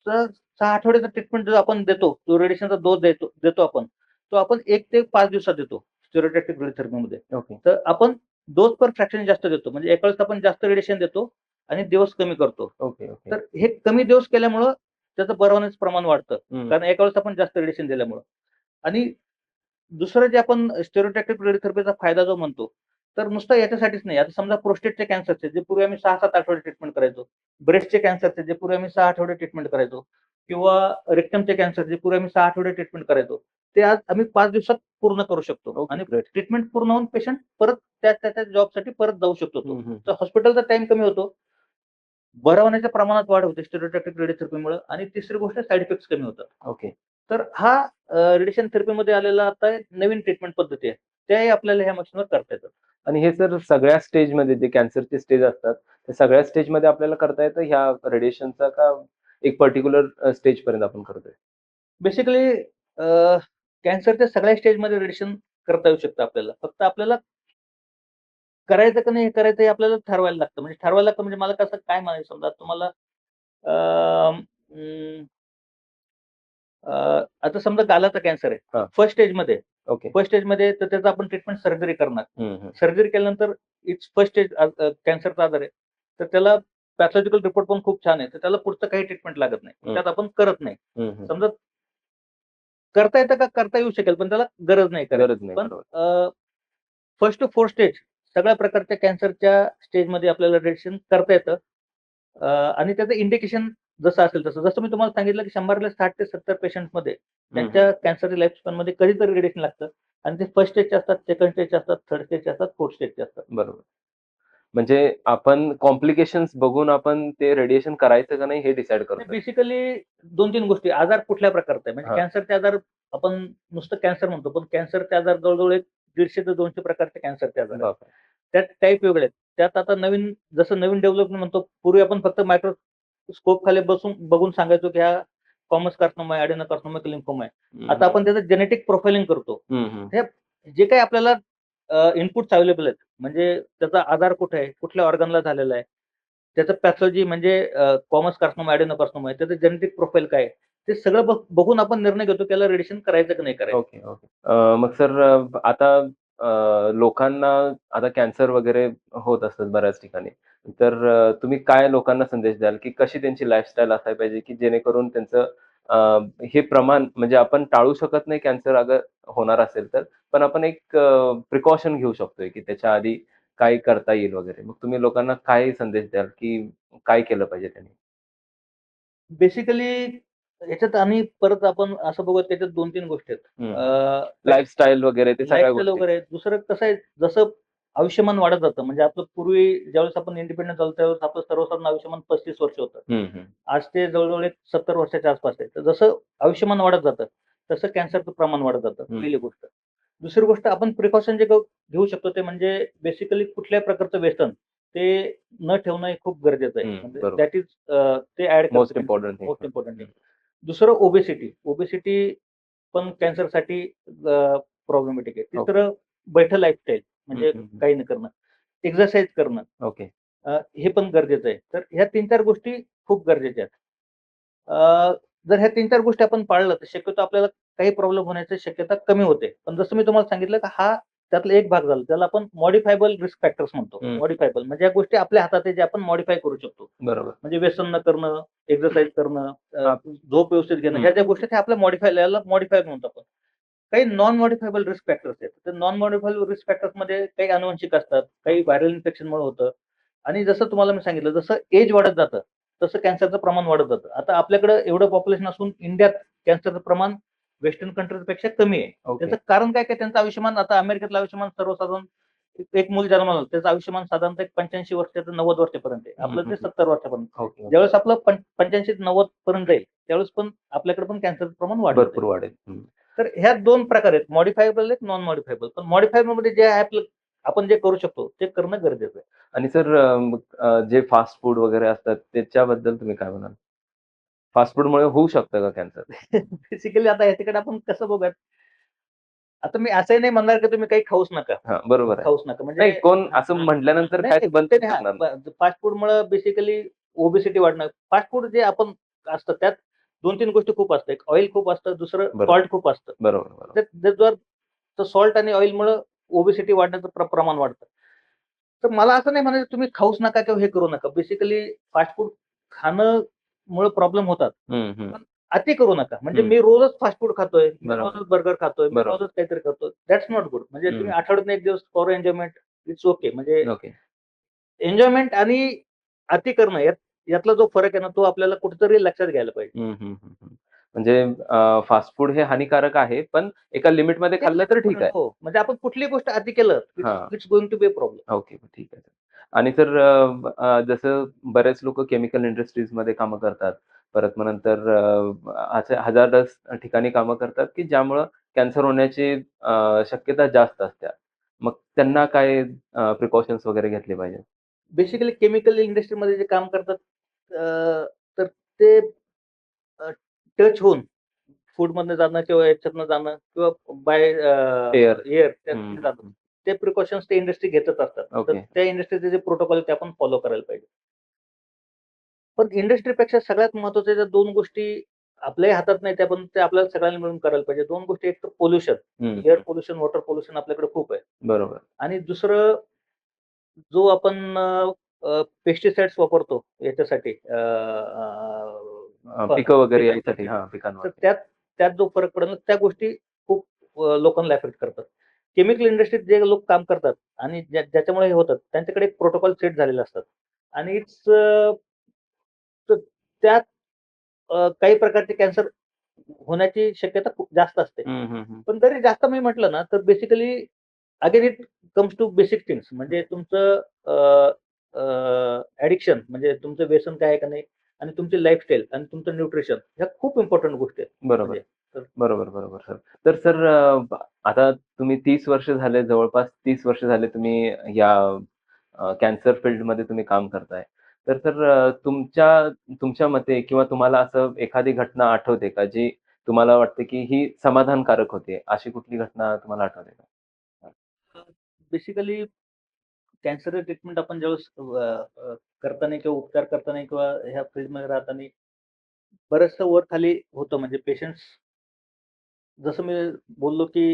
6 आठवड्याचा ट्रीटमेंट जो आपण देतो, जो रेडिएशनचा डोस देतो आपण, तो आपण 1 ते 5 दिवसात देतो स्टेरॉइडॅक्टिक रेडिओथेरपीमध्ये. ओके. तर आपण डोस पर फ्रॅक्शन जास्त देतो. म्हणजे एका वेळेस आपण जास्त रेडिएशन देतो आणि दिवस कमी करतो. Okay, okay. तर हे कमी दिवस केल्यामुळं त्याचं बरं होण्याचं प्रमाण वाढतं. हं. कारण एका वेळेस आपण जास्त रेडिएशन दिल्यामुळं. आणि दुसरं जे आपण स्टेरॉइडॅक्टिक रेडिओथेरपीचा फायदा जो म्हणतो, तर नुसतं याच्यासाठीच नाही. आता समजा प्रोस्टेटचे कॅन्सरचे जे पूर्वी आम्ही 6-7 आठवडे ट्रीटमेंट करायचो. ब्रेस्टचे कॅन्सरचे जे पूर्वी आम्ही 6 आठवडे ट्रीटमेंट करायचो किंवा रेक्टमचे कॅन्सर जे पूर्वी आम्ही 6 आठवडे ट्रीटमेंट करायचो. ते आज आम्ही 5 दिवसात पूर्ण करू शकतो ओके, आणि ग्रेट. ट्रीटमेंट पूर्ण होऊन पेशंट परत त्याच्या जॉबसाठी परत जाऊ शकतो तो. हं, हं. तर हॉस्पिटलचा टाईम कमी होतो. बरं होण्याच्या प्रमाणात वाढ होते स्टेरॉइडॅक्टिक रेडिओथेरपीमुळे आणि तिसरी गोष्ट साइड इफेक्ट्स कमी होतात. ओके. तर हा रेडिएशन थेरपीमध्ये आलेला आता एक नवीन ट्रीटमेंट पद्धती आहे. त्याही आपल्याला ह्या मशीनवर करता येतात. आणि हे सर सगळ्या स्टेजमध्ये जे कॅन्सरचे स्टेज असतात, त्या सगळ्या स्टेजमध्ये आपल्याला करता येतं ह्या रेडिएशनचा का एक पर्टिक्युलर स्टेजपर्यंत आपण करतोय? बेसिकली कॅन्सरच्या सगळ्या स्टेजमध्ये रेडिएशन करता येऊ शकतं आपल्याला. फक्त आपल्याला करायचं का नाही हे करायचं हे आपल्याला ठरवायला लागतं. म्हणजे ठरवायला लागतं म्हणजे मला कसं काय म्हणायचं समजा तुम्हाला अ, अं, आता समजा गालाचा कॅन्सर आहे. हां. फर्स्ट स्टेजमध्ये ओके. फर्स्ट स्टेजमध्ये तर त्याचं आपण ट्रीटमेंट सर्जरी करणार. हं, हं. सर्जरी केल्यानंतर इट्स फर्स्ट स्टेज कॅन्सरचा आजार आहे. तर त्याला पॅथॉलॉजिकल रिपोर्ट पण खूप छान आहे. तर त्याला पुढचं काही ट्रीटमेंट लागत नाही. हं. त्यात आपण करत नाही. हं, हं. समजा करता येतं का? करता येऊ शकेल, पण त्याला गरज नाही करायची. गरज नाही. पण बरोबर. फर्स्ट टू फोर्थ स्टेज सगळ्या प्रकारच्या कॅन्सरच्या स्टेजमध्ये आपल्याला रेडिएशन करता येतं. आणि त्याचं इंडिकेशन जसं असेल तसं. जसं मी तुम्हाला सांगितलं, की 100ला 60 ते 70 पेशंट्समध्ये हं, हं. त्यांच्या कॅन्सरच्या लाईफ स्पॅनमध्ये कधीतरी रेडिएशन लागतं आणि ते फर्स्ट स्टेजचे असतात, सेकंड स्टेजचे असतात, थर्ड स्टेजचे असतात, फोर्थ स्टेजचे असतात. बरोबर. म्हणजे आपण कॉम्प्लिकेशन्स बघून आपण ते रेडिएशन करायचं का नाही हे डिसाईड करतोय. बेसिकली 2-3 गोष्टी. आजार कुठल्या प्रकारचा आहे? म्हणजे हां. कॅन्सरचे आजार आपण नुसतं कॅन्सर म्हणतो, पण कॅन्सरचे आजार जवळ-जवळ एक 150 ते 200 प्रकारचे कॅन्सरचे आजार आहेत. बापरे! त्यात टाइप वेगळे आहेत. त्यात आता जसं नवीन डेव्हलपमेंट म्हणतो, पूर्वी आपण फक्त मायक्रोस्कोप खाली बसून बघून सांगायचो, की हा कॉमस कार्सिनोमा आहे, एडेनोकार्सिनोमा, लिम्फोमा आहे. हं, आता हं. आपण त्याचं जेनेटिक प्रोफाइलिंग करतो. हं, हं. हे जे काही आपल्याला इनपुट्स अवेलेबल आहेत, म्हणजे त्याचा आजार कुठे आहे, कुठल्या ऑर्गनला झालेला आहे, त्याचं पॅथॉलॉजी म्हणजे कॉमस कार्सिनोमा, एडेनोकार्सिनोमा आहे, त्याचं जेनेटिक प्रोफाइल काय आहे, ते सगळं बघून आपण निर्णय घेतो, की याला रेडिएशन करायचं की नाही करायचं. Okay, okay. मग सर आता लोकांना आता कॅन्सर वगैरे होत असतात बऱ्याच ठिकाणी. तर तुम्ही काय लोकांना संदेश द्याल, की कशी त्यांची लाईफस्टाईल असायला पाहिजे, की जेणेकरून त्यांचं अ, हे प्रमाण म्हणजे आपण टाळू शकत नाही कॅन्सर अगर होणार असेल तर, पण आपण एक प्रिकॉशन घेऊ शकतोय, की त्याच्या आधी काय करता येईल वगैरे. मग तुम्ही लोकांना काय संदेश द्याल, की काय केलं पाहिजे त्यांनी? बेसिकली याच्यात आम्ही परत आपण असं बघूया त्याच्यात 2-3 गोष्टी आहेत. लाईफस्टाईल वगैरे ते सगळ्या लाईफस्टाईल गोष्टी. वगैरे आहे. दुसरं कसं आहे, जसं आयुष्यमान वाढत जातं, म्हणजे आपलं पूर्वी ज्यावेळेस आपण इंडिपेंडंट झालो, त्यावेळेस आपलं सर्वसाधारण आयुष्यमान 35 वर्ष होतं. हं, हं. आज ते जवळ-जवळ एक 70 वर्षाच्या आसपास आहे. तर जसं आयुष्यमान वाढत जातं, तसं कॅन्सरचं प्रमाण वाढत जातं, हं. पहिली गोष्ट. दुसरी गोष्ट आपण प्रिकॉशन जे घेऊ शकतो ते म्हणजे बेसिकली कुठल्याही प्रकारचं व्यसन ते न ठेवणं हे खूप गरजेचं आहे. म्हणजे बरोबर. दॅट इज ते ॲड most important thing. Most important thing. दुसरं ओबेसिटी. ओबेसिटी पण कॅन्सरसाठी प्रॉब्लेमॅटिक आहे. ओके. तिसरं बैठं लाईफस्टाईल म्हणजे हं, हं. काही न करणं. एक्सरसाइज करणं. ओके. हे पण गरजेचं आहे. तर ह्या 3-4 गोष्टी खूप गरजेच्या आहेत. अ, जर ह्या 3-4 गोष्टी आपण पाळल्या तर शक्यतो आपल्याला काही प्रॉब्लेम होण्याची शक्यता कमी होते. पण जसं मी तुम्हाला सांगितलं, की हा त्यातला एक भाग झाला. त्याला आपण मॉडिफायबल रिस्क फॅक्टर्स म्हणतो. हं. मॉडिफायबल म्हणजे या गोष्टी आपल्या हातात आहे, जे आपण मॉडिफाय करू शकतो. बरोबर. म्हणजे व्यसन न करणं, एक्सरसाइज करणं, हां. झोप व्यवस्थित घेणं, हं. ह्या ज्या गोष्टी आहेत, ह्या आपल्या याला मॉडिफाय म्हणतो आपण. काही नॉन मॉडिफायबल रिस्क फॅक्टर्स आहेत. तर नॉन मॉडिफायबल रिस्क फॅक्टर्समध्ये काही अनुवंशिक असतात, काही व्हायरल इन्फेक्शनमुळे होतं आणि जसं तुम्हाला मी सांगितलं, जसं एज वाढत जातं, तसं कॅन्सरचं प्रमाण वाढत जातं. आता आपल्याकडे एवढं पॉप्युलेशन असून इंडियात कॅन्सरचं प्रमाण वेस्टर्न कंट्रीजपेक्षा कमी आहे. ओके. त्याचं कारण काय, काय त्यांचं आयुष्यमान आता अमेरिकेतलं आयुष्यमान सर्वसाधारण एक मूल जन्माला आलं, त्याचं आयुष्यमान साधारणतः 85 वर्षाचं 90 वर्षापर्यंत आहे. हं, आपलं हं, ते हं. 70 वर्षापर्यंत. ओके. ज्यावेळेस आपलं 85-90 पर्यंत जाईल, त्यावेळेस पण आपल्याकडे पण कॅन्सरचं प्रमाण वाढत भरपूर जाईल. वाढेल. हं. तर ह्या 2 प्रकार आहेत. मॉडिफायबल आहेत, नॉन मॉडिफायबल. पण मॉडिफायबलमध्ये जे आहे आपलं आपण जे करू शकतो, ते करणं गरजेचं आहे. आणि सर जे फास्ट फूड वगैरे असतात त्याच्याबद्दल तुम्ही काय म्हणाल? फास्ट फूडमुळे होऊ शकतं का कॅन्सर? बेसिकली आता ह्याच्याकडे आपण कसं बघूयात, आता मी असंही नाही म्हणणार की तुम्ही काही खाऊच नका, हा, बरोबर आहे. खाऊच नका म्हणजे नाही, कोण असं म्हटल्यानंतर नाही, काय नाही, बंद ते करणार नाही. नाही. फास्ट फूडमुळे बेसिकली ओबेसिटी वाढणार. फास्ट फूड जे आपण असतं त्यात 2-3 गोष्टी खूप असतात. एक ऑइल खूप असतं, दुसरं बरोबर. सॉल्ट खूप असतं. बरोबर, बरोबर. जर सॉल्ट आणि ऑइलमुळे ओबेसिटी वाढण्याचं प्रमाण वाढतं. तर मला असं नाही म्हणायचं तुम्ही खाऊच नका किंवा हे करू नका. बेसिकली फास्ट फूड खाणंमुळे प्रॉब्लेम होतात. हं, हं. पण अति करू नका. म्हणजे हं. मी रोजच फास्ट फूड खातोय, मी बरोबर. रोजच बर्गर खातोय, मी बरोबर. रोजच काहीतरी खातोय. That's not good. म्हणजे हं. तुम्ही आठवड्यातून 1 दिवस फॉर एन्जॉयमेंट इट्स ओके. म्हणजे ओके. एन्जॉयमेंट आणि अति करणं यातला जो फरक आहे ना, तो आपल्याला कुठेतरी लक्षात घ्यायला पाहिजे. हं, हं, हं, हं. म्हणजे फास्ट फूड हे हानिकारक आहे, पण एका लिमिटमध्ये खाल्लं तर ठीक आहे. हो, म्हणजे आपण कुठलीही गोष्ट अति केलं, हां. It's going to be a problem. Okay. ठीक आहे. आणि तर जसं बरेच लोकं केमिकल इंडस्ट्रीजमध्ये कामं करतात. परत मग नंतर असे हजारदस्त ठिकाणी कामं करतात, की ज्यामुळं कॅन्सर होण्याची शक्यता जास्त असते. मग त्यांना काय प्रिकॉशन्स वगैरे घेतले पाहिजेत? बेसिकली केमिकल इंडस्ट्रीमध्ये जे काम करतात तर ते टच होऊन फूडमधनं जाणं किंवा याच्यातनं जाणं किंवा बाय एअर. एअर हं, त्यातनं जाणं. हं. ते प्रिकॉशन्स ते इंडस्ट्री घेतच असतात. तर ओके. त्या इंडस्ट्रीचे जे प्रोटोकॉल आहे ते आपण फॉलो करायला पाहिजे. पण इंडस्ट्रीपेक्षा सगळ्यात महत्त्वाच्या ज्या 2 गोष्टी आपल्याही हातात नाही त्या पण ते आपल्याला सगळ्यांनी मिळून करायला पाहिजे. 2 गोष्टी एक तर पोल्युशन, हं, एअर हं. पोल्युशन, वॉटर पोल्युशन आपल्याकडे खूप आहे. बरोबर. आणि दुसरं जो आपण पेस्टिसाइड्स वापरतो याच्यासाठी पिकं वगैरे पिकांसाठी. यायसाठी हां, तर पिकांवरती. त्यात त्यात जो फरक पडेल ना, त्या गोष्टी खूप लोकांना अफेक्ट करतात. केमिकल इंडस्ट्रीत जे लोक काम करतात आणि ज्याच्यामुळे हे होतं, त्यांच्याकडे एक प्रोटोकॉल सेट झालेले असतात आणि तर त्यात काही प्रकारचे कॅन्सर होण्याची शक्यता खूप जास्त असते. हं, हं, हं. पण जरी जास्त मी म्हटलं ना, तर basically again it comes to basic things म्हणजे तुमचं ॲडिक्शन म्हणजे तुमचं व्यसन काय आहे का नाही आणि तुमची लाईफस्टाईल आणि तुमचं न्यूट्रिशन ह्या खूप इम्पोर्टंट गोष्टी आहेत. बरोबर. म्हणजे तर बरोबर, बरोबर सर. तर सर आता तुम्ही 30 वर्ष झाले, जवळपास 30 वर्ष झाले तुम्ही या कॅन्सर फील्डमध्ये तुम्ही काम करताय. तर सर तुमच्या मते किंवा तुम्हाला असं एखादी घटना आठवते का, जी तुम्हाला वाटते की ही समाधानकारक होती? अशी कुठली घटना तुम्हाला आठवते का? बेसिकली कॅन्सरचं ट्रीटमेंट आपण ज्यावेळेस करताना किंवा उपचार करताना किंवा ह्या फील्डमध्ये राहताना बरचसं वर-खाली होतं. म्हणजे पेशंट्स जसं मी बोललो, की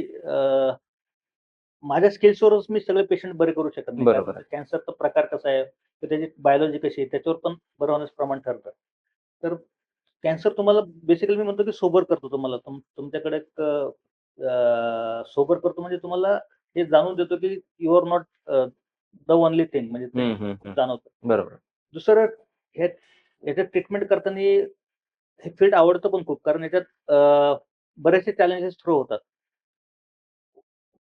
माझ्या स्किल्सवरच मी सगळे पेशंट बरे करू शकत नाही. कारण बरोबर आहे. कॅन्सरचा प्रकार कसा आहे, तर त्याची बायोलॉजी कशी आहे, त्याच्यावर पण बरं होण्याचं प्रमाण ठरतं. तर कॅन्सर तुम्हाला बेसिकली मी म्हणतो, की सोबर करतो तुम्हाला. तुमच्याकडे एक सोबर करतो म्हणजे तुम्हाला हे जाणून देतो, की you are not the only thing म्हणजे ते हं, हं, हं. जाणवतं. बरोबर. दुसरं ह्या याच्यात ट्रीटमेंट करताना हे फील्ड आवडतं पण खूप कारण याच्यात बरेचसे चॅलेंजेस थ्रो होतात.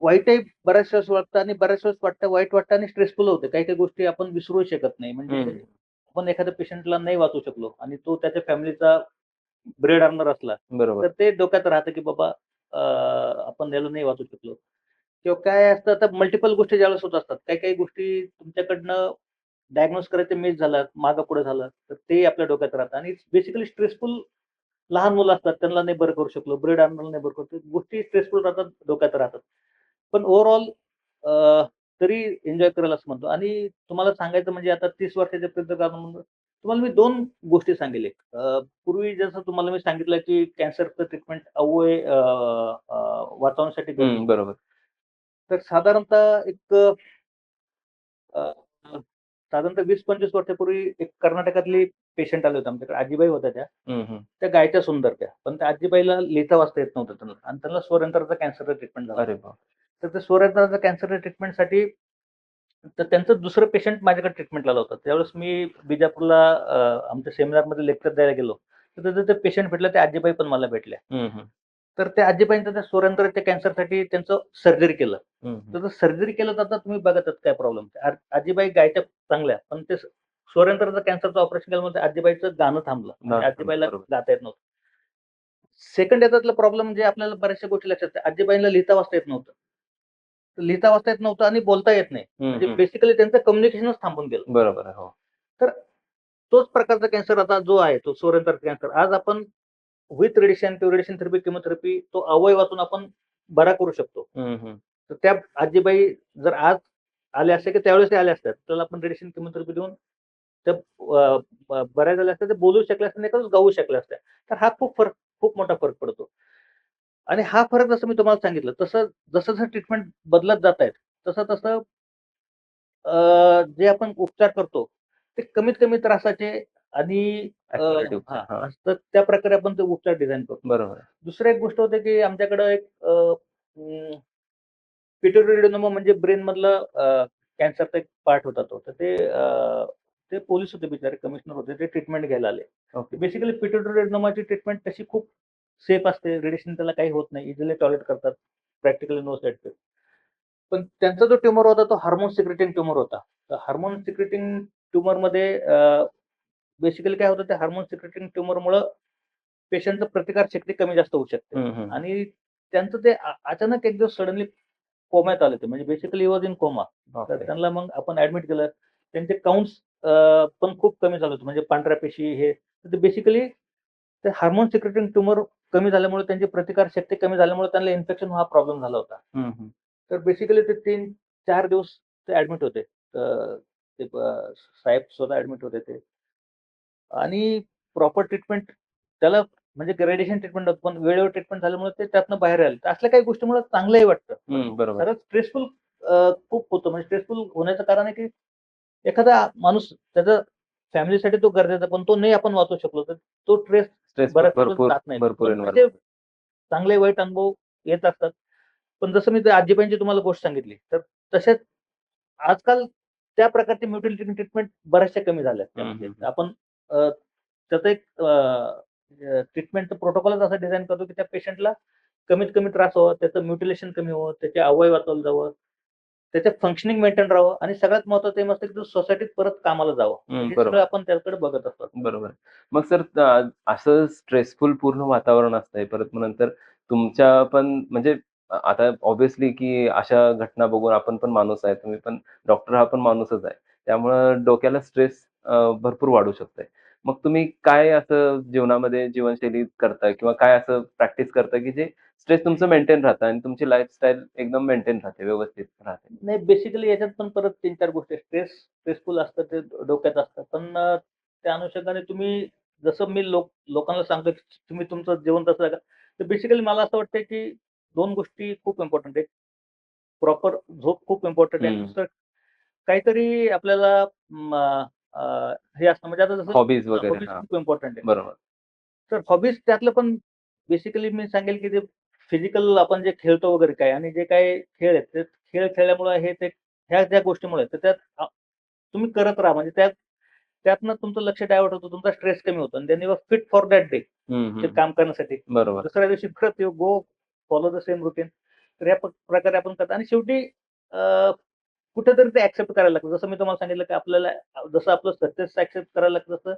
वाईटही बऱ्याच वेळेस वाटतं आणि बऱ्याच वेळेस वाटतं, वाईट वाटतं आणि स्ट्रेसफुल होतं. काही-काही गोष्टी आपण विसरू शकत नाही. म्हणजे हं. आपण एखाद्या पेशंटला नाही वाचवू शकलो आणि तो त्याच्या फॅमिलीचा ब्रेड अर्नर असला, बरोबर. तर ते डोक्यात राहतं, की बाबा आपण याला नाही वाचवू शकलो किंवा काय असतं आता मल्टिपल गोष्टी ज्यावेळेस होत असतात. काही-काही गोष्टी तुमच्याकडनं डायग्नोज करायचं मिस झालं, मागे-पुढे झालं, तर ते आपल्या डोक्यात राहतं आणि बेसिकली स्ट्रेसफुल लहान मुलं असतात, त्यांना नाही बरं करू शकलो, ब्रेड अर्नरला नाही बरं करू शकलो. गोष्टी स्ट्रेसफुल राहतात, डोक्यात राहतात. पण ओव्हरऑल तरी एन्जॉय कराल असं म्हणतो आणि तुम्हाला सांगायचं म्हणजे आता 30 वर्षाच्या प्रत्येकाला तुम्हाला मी 2 गोष्टी सांगेल एक. पूर्वी जसं तुम्हाला मी सांगितलं, की कॅन्सरचं ट्रीटमेंट अवयव वाचवण्यासाठी हं, गरजेचं आहे. बरोबर. तर साधारणतः एक अ, साधारणतः 20-25 वर्षापूर्वी एक कर्नाटकातली पेशंट आले होते आमच्याकडे. आजीबाई होत्या त्या. हं, हं. त्या गायच्या सुंदर त्या. पण त्या आजीबाईला लिहिता वाचता येत नव्हतं त्यांना आणि त्यांना स्वरयंत्राचा कॅन्सरचा ट्रीटमेंट झाला. अरे बाप! तर त्या स्वरयंत्राच्या कॅन्सरच्या ट्रीटमेंटसाठी तर त्यांचं दुसरं पेशंट माझ्याकडे ट्रीटमेंटला आलं होतं. त्यावेळेस मी बिजापूरला आमच्या सेमिनारमध्ये लेक्चर द्यायला गेलो. तर तिथे ते पेशंट भेटले, त्या आजीबाई पण मला भेटल्या. हं, हं. तर त्या आजीबाईंचं त्या स्वरयंत्राच्या कॅन्सरसाठी त्यांचं सर्जरी केलं. हं, हं. तर सर्जरी केलं तर आता तुम्ही बघतच काय प्रॉब्लेम. आजीबाई गायच्या चांगल्या, पण ते स्वरयंत्राचं कॅन्सरचं ऑपरेशन केल्यामुळे आजीबाईचं गाणं थांबलं. म्हणजे आजीबाईला बरोबर. गाता येत नव्हतं. सेकंड याच्यातला प्रॉब्लेम म्हणजे आपल्याला बऱ्याचशा गोष्टी लक्षात आहे. आजीबाईंना लिहिता वाचता येत नव्हतं. लिहिता वाचता येत नव्हतं आणि बोलता येत नाही. हं, म्हणजे हं. बेसिकली त्यांचं कम्युनिकेशनच थांबून गेलं. बरोबर आहे. हो. तर तोच प्रकारचा कॅन्सर आता जो आहे तो स्वरयंत्राचा कॅन्सर. आज आपण विथ रेडिएशन किंवा रेडिएशन थेरपी, किमोथेरपी तो अवयवातून आपण बरा करू शकतो. तर त्या आजीबाई जर आज आल्या असत्या की त्यावेळेस त्या आल्या असत्या, त्याला आपण रेडिएशन केमोथेरपी देऊन त्या बऱ्या झाल्या असत्या, ते बोलू शकल्या असत्या, नाही गाऊ शकल्या असत्या. तर हा खूप मोठा फरक पडतो. आणि हा फरक जसं मी तुम्हाला सांगितलं, जसं ट्रीटमेंट बदलत जात आहेत, तसं जे आपण उपचार करतो, ते कमीत कमी त्रासाचे आणि ऍक्युरेट उपचार. हां. तर त्या प्रकारे आपण ते उपचार डिझाइन करतो. बरोबर आहे. दुसरी एक गोष्ट होते, की आमच्याकडं एक पिट्युटरी म्हणजे ब्रेन मधला कॅन्सरचा एक पार्ट होता तो. तर ते पोलिस होते बिचारे, कमिशनर होते. ते ट्रीटमेंट घ्यायला आले. ओके. बेसिकली पिट्युटरी ट्रीटमेंट तशी खूप सेफ असते. रेडिएशन त्याला काही होत नाही. इझिली टॉलरेट करतात. Practically no side effect. पण त्यांचा जो ट्यूमर होता तो हार्मोन सिक्रेटिंग ट्यूमर होता. तर हार्मोन सिक्रेटिंग ट्यूमरमध्ये बेसिकली काय होतं, त्या हार्मोन सिक्रेटिंग ट्यूमरमुळं पेशंटचं प्रतिकार शक्ती कमी जास्त होऊ शकते. आणि त्यांचं ते अचानक एक दिवस सडनली कोम्यात आले ते. म्हणजे basically he was in coma. तर त्यांना मग आपण ॲडमिट केलं. त्यांचे काउंट्स पण खूप कमी झाले होते. म्हणजे पांढऱ्या पेशी हे. तर ते बेसिकली ते हार्मोन सिक्रेटिंग ट्यूमर कमी झाल्यामुळे त्यांची प्रतिकार शक्ती कमी झाल्यामुळे त्यांना इन्फेक्शन हा प्रॉब्लेम झाला होता. तर बेसिकली ते 3-4 दिवस ते ॲडमिट होते. ते साहेब स्वतः ॲडमिट होते ते. आणि प्रॉपर ट्रीटमेंट त्याला म्हणजे रेडिएशन ट्रीटमेंट होतं, पण वेळेवर ट्रीटमेंट झाल्यामुळे ते त्यातनं बाहेर आले. तर असल्या काही गोष्टीमुळे चांगलंही वाटतं. बरोबर. खरंच स्ट्रेसफुल खूप होतं. म्हणजे स्ट्रेसफुल होण्याचं कारण आहे, की एखादा माणूस त्याचा फॅमिलीसाठी तो गरजेचा, पण तो नाही आपण वाचवू शकलो, तर तो स्ट्रेस बऱ्याच दिवस भरपूर जात नाही. भरपूर पण असे चांगले वाईट अनुभव येत असतात. पण जसं मी त्या आजीबाईंची तुम्हाला गोष्ट सांगितली, तर तसेच आजकाल त्या प्रकारची म्युटिलिटी ट्रीटमेंट बऱ्याचशा कमी झाल्या आहेत त्यामध्ये. आपण त्याचं एक ट्रीटमेंटचं प्रोटोकॉलच असं डिझाइन करतो, की त्या पेशंटला कमीत कमी त्रास व्हावा, त्याचं म्युटिलेशन कमी व्हावं, त्याचे अवयव वाचवलं जावं, त्याचं फंक्शनिंग मेंटेन राहावं आणि सगळ्यात महत्त्वाचं हे असतं, की तो सोसायटीत परत कामाला जावं. हे सगळं आपण त्याकडे बघत असतो. बरोबर. मग सर असं स्ट्रेसफुल पूर्ण वातावरण असतंय. परत मग नंतर तुमच्या पण म्हणजे आता ऑब्व्हियसली की अशा घटना बघून आपण पण माणूस आहे. तुम्ही पण डॉक्टर हा पण माणूसच आहे. त्यामुळं डोक्याला स्ट्रेस भरपूर वाढू शकतोय. मग तुम्ही काय असं जीवनामध्ये जीवनशैली करता किंवा काय असं प्रॅक्टिस करता, की जे स्ट्रेस तुमचं मेंटेन राहतं आणि तुमची लाईफस्टाईल एकदम मेंटेन राहते, व्यवस्थित राहते? नाही, बेसिकली याच्यात पण परत 3-4 गोष्टी आहेत. स्ट्रेसफुल असतं, ते डोक्यात असतं. पण त्या अनुषंगाने तुम्ही जसं मी लोकांना सांगतो, की तुम्ही तुमचं जेवण तसं जगा. तर बेसिकली मला असं वाटतं, की 2 गोष्टी खूप इम्पोर्टंट आहेत. प्रॉपर झोप खूप इम्पोर्टंट आहे आणि दुसरं काहीतरी आपल्याला हे असतं, म्हणजे आता जसं हॉबीज वगैरे. हॉबीज हां, खूप इम्पोर्टंट आहे. बरोबर. तर हॉबीज त्यातलं पण बेसिकली मी सांगेल, की ते फिजिकल आपण जे खेळतो वगैरे काय आणि जे काही खेळ आहेत, ते खेळ खेळल्यामुळे हे ते ह्या ज्या गोष्टीमुळे तर त्यात तुम्ही करत राहा. म्हणजे त्यातनं तुमचं लक्ष डायव्हर्ट होतं, तुमचा स्ट्रेस कमी होतो आणि then you are fit for that day ते काम करण्यासाठी. बरोबर. दुसऱ्या दिवशी परत you go follow the same routine. तर या प्रकारे आपण करतो आणि शेवटी कुठेतरी ते ॲक्सेप्ट करायला लागतं. जसं मी तुम्हाला सांगितलं, की आपल्याला जसं आपलं सक्सेस ॲक्सेप्ट करायला लागतं, तसं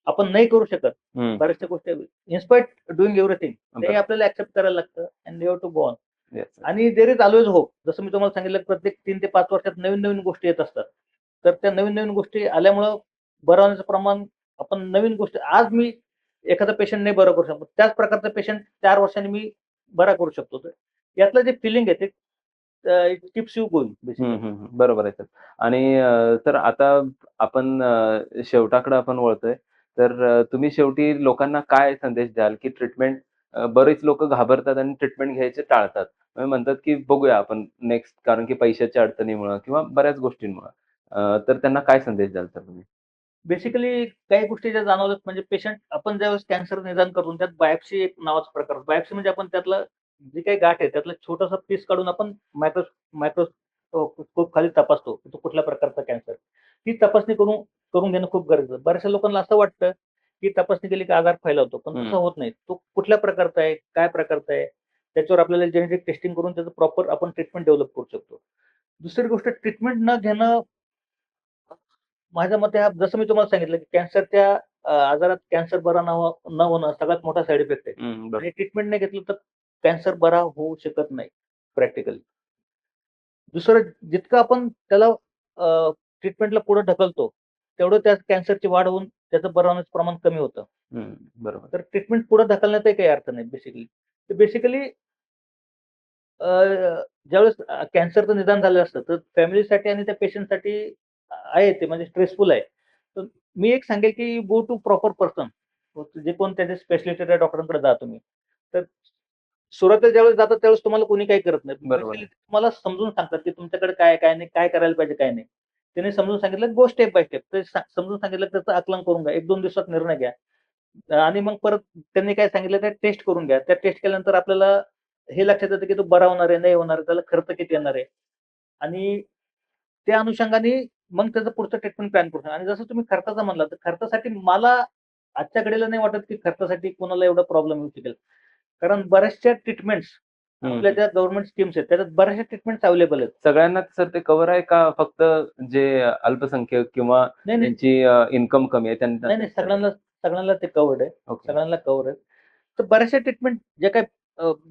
आपण नाही करू शकत. बऱ्याचशा गोष्टी इन स्पाईट डूइंग एव्हरीथिंग ते आपल्याला ॲक्सेप्ट करायला लागतं and you have to go on. आणि देअर इज ऑल्वेज होप. जसं मी तुम्हाला सांगितलं, प्रत्येक 3 ते 5 वर्षात नवीन-नवीन गोष्टी येत असतात. तर त्या नवीन-नवीन गोष्टी आल्यामुळं बरं होण्याचं प्रमाण आपण नवीन गोष्टी आज मी एखादा पेशंट नाही बरं करू शकतो. त्याच प्रकारचा पेशंट 4 वर्षांनी मी बरा करू शकतो. तर यातलं जे फिलिंग आहे ते it keeps you going basically. बरोबर आहे सर. आणि तर आता आपण शेवटाकडे आपण वळतोय. तर तुम्ही शेवटी लोकांना काय संदेश द्याल, की ट्रीटमेंट बरेच लोकं घाबरतात आणि ट्रीटमेंट घ्यायचे टाळतात. म्हणजे म्हणतात, की बघूया आपण नेक्स्ट कारण की पैशाच्या अडचणीमुळं किंवा बऱ्याच गोष्टींमुळं. तर त्यांना काय संदेश द्याल सर तुम्ही? बेसिकली काही गोष्टी ज्या जाणवल्यात म्हणजे पेशंट आपण ज्यावेळेस कॅन्सर निदान करतो त्यात बायोप्सी एक नावाचा प्रकार असतो. बायोप्सी म्हणजे आपण त्यातलं जी काही गाठ आहे त्यातलं छोटंसं पीस काढून आपण मायक्रोस्कोप खाली तपासतो, की तो कुठल्या प्रकारचा कॅन्सर. ती तपासणी करून करून घेणं खूप गरजेचं आहे. बऱ्याचशा लोकांना असं वाटतं, की तपासणी केली की आजार फैलावतो. पण तसं होत नाही. तो कुठल्या प्रकारचा आहे, काय प्रकारचा आहे, त्याच्यावर आपल्याला जेनेटिक टेस्टिंग करून त्याचं प्रॉपर आपण ट्रीटमेंट डेव्हलप करू शकतो. दुसरी गोष्ट ट्रीटमेंट न घेणं माझ्या मते जसं मी तुम्हाला सांगितलं, की कॅन्सरच्या आजारात कॅन्सर बरा न होणं सगळ्यात मोठा साइड इफेक्ट आहे. आणि ट्रीटमेंट नाही घेतलं तर कॅन्सर बरा होऊ शकत नाही प्रॅक्टिकली. दुसरं जितकं आपण त्याला ट्रीटमेंटला पुढे ढकलतो, तेवढं त्या कॅन्सरची वाढ होऊन त्याचं बरं होण्याचं प्रमाण कमी होतं. बरोबर. तर ट्रीटमेंट पुढे ढकलण्याचाही काही अर्थ नाही बेसिकली. तर बेसिकली ज्यावेळेस कॅन्सरचं निदान झालं असतं तर फॅमिलीसाठी आणि त्या पेशंटसाठी आहे ते म्हणजे स्ट्रेसफुल आहे. तर मी एक सांगेल की गो टू प्रॉपर पर्सन. जे कोण त्याचे स्पेशलिस्ट त्या डॉक्टरांकडे जा तुम्ही. तर सुरुवातीला ज्यावेळेस जातात त्यावेळेस तुम्हाला कोणी काही करत नाही. बरोबर आहे. बेसिकली तुम्हाला समजून सांगतात की तुमच्याकडे काय आहे, काय नाही, काय करायला पाहिजे, काय नाही. त्याने समजून सांगितलं गो स्टेप बाय स्टेप. ते समजून सांगितलं त्याचं आकलन करून घ्या. 1-2 दिवसात निर्णय घ्या. आणि मग परत त्यांनी काय सांगितलं त्या टेस्ट करून घ्या. त्या टेस्ट केल्यानंतर आपल्याला हे लक्षात येतं की तो बरा होणार आहे, नाही होणार आहे, त्याला खर्च किती येणार आहे आणि त्या अनुषंगाने मग त्याचं पुढचं ट्रीटमेंट प्लॅन करू शकता. आणि जसं तुम्ही खर्चाचा म्हणला, तर खर्चासाठी मला आजच्या घडीला नाही वाटत की खर्चासाठी कोणाला एवढा प्रॉब्लेम येऊ शकेल. कारण बऱ्याचशा ट्रीटमेंट्स हं, आपल्या हं. ज्या गव्हर्नमेंट स्कीम्स आहेत, त्याच्यात बऱ्याचशा ट्रीटमेंट्स अवेलेबल आहेत. सगळ्यांना सर ते कव्हर आहे का फक्त जे अल्पसंख्याक किंवा नाही, नाही. ज्यांची इन्कम कमी आहे त्यांना नाही, ते नाही. चालेल? सगळ्यांना ते कव्हर्ड आहे. ओके. सगळ्यांना कव्हर आहे. तर बऱ्याचशा ट्रीटमेंट ज्या काही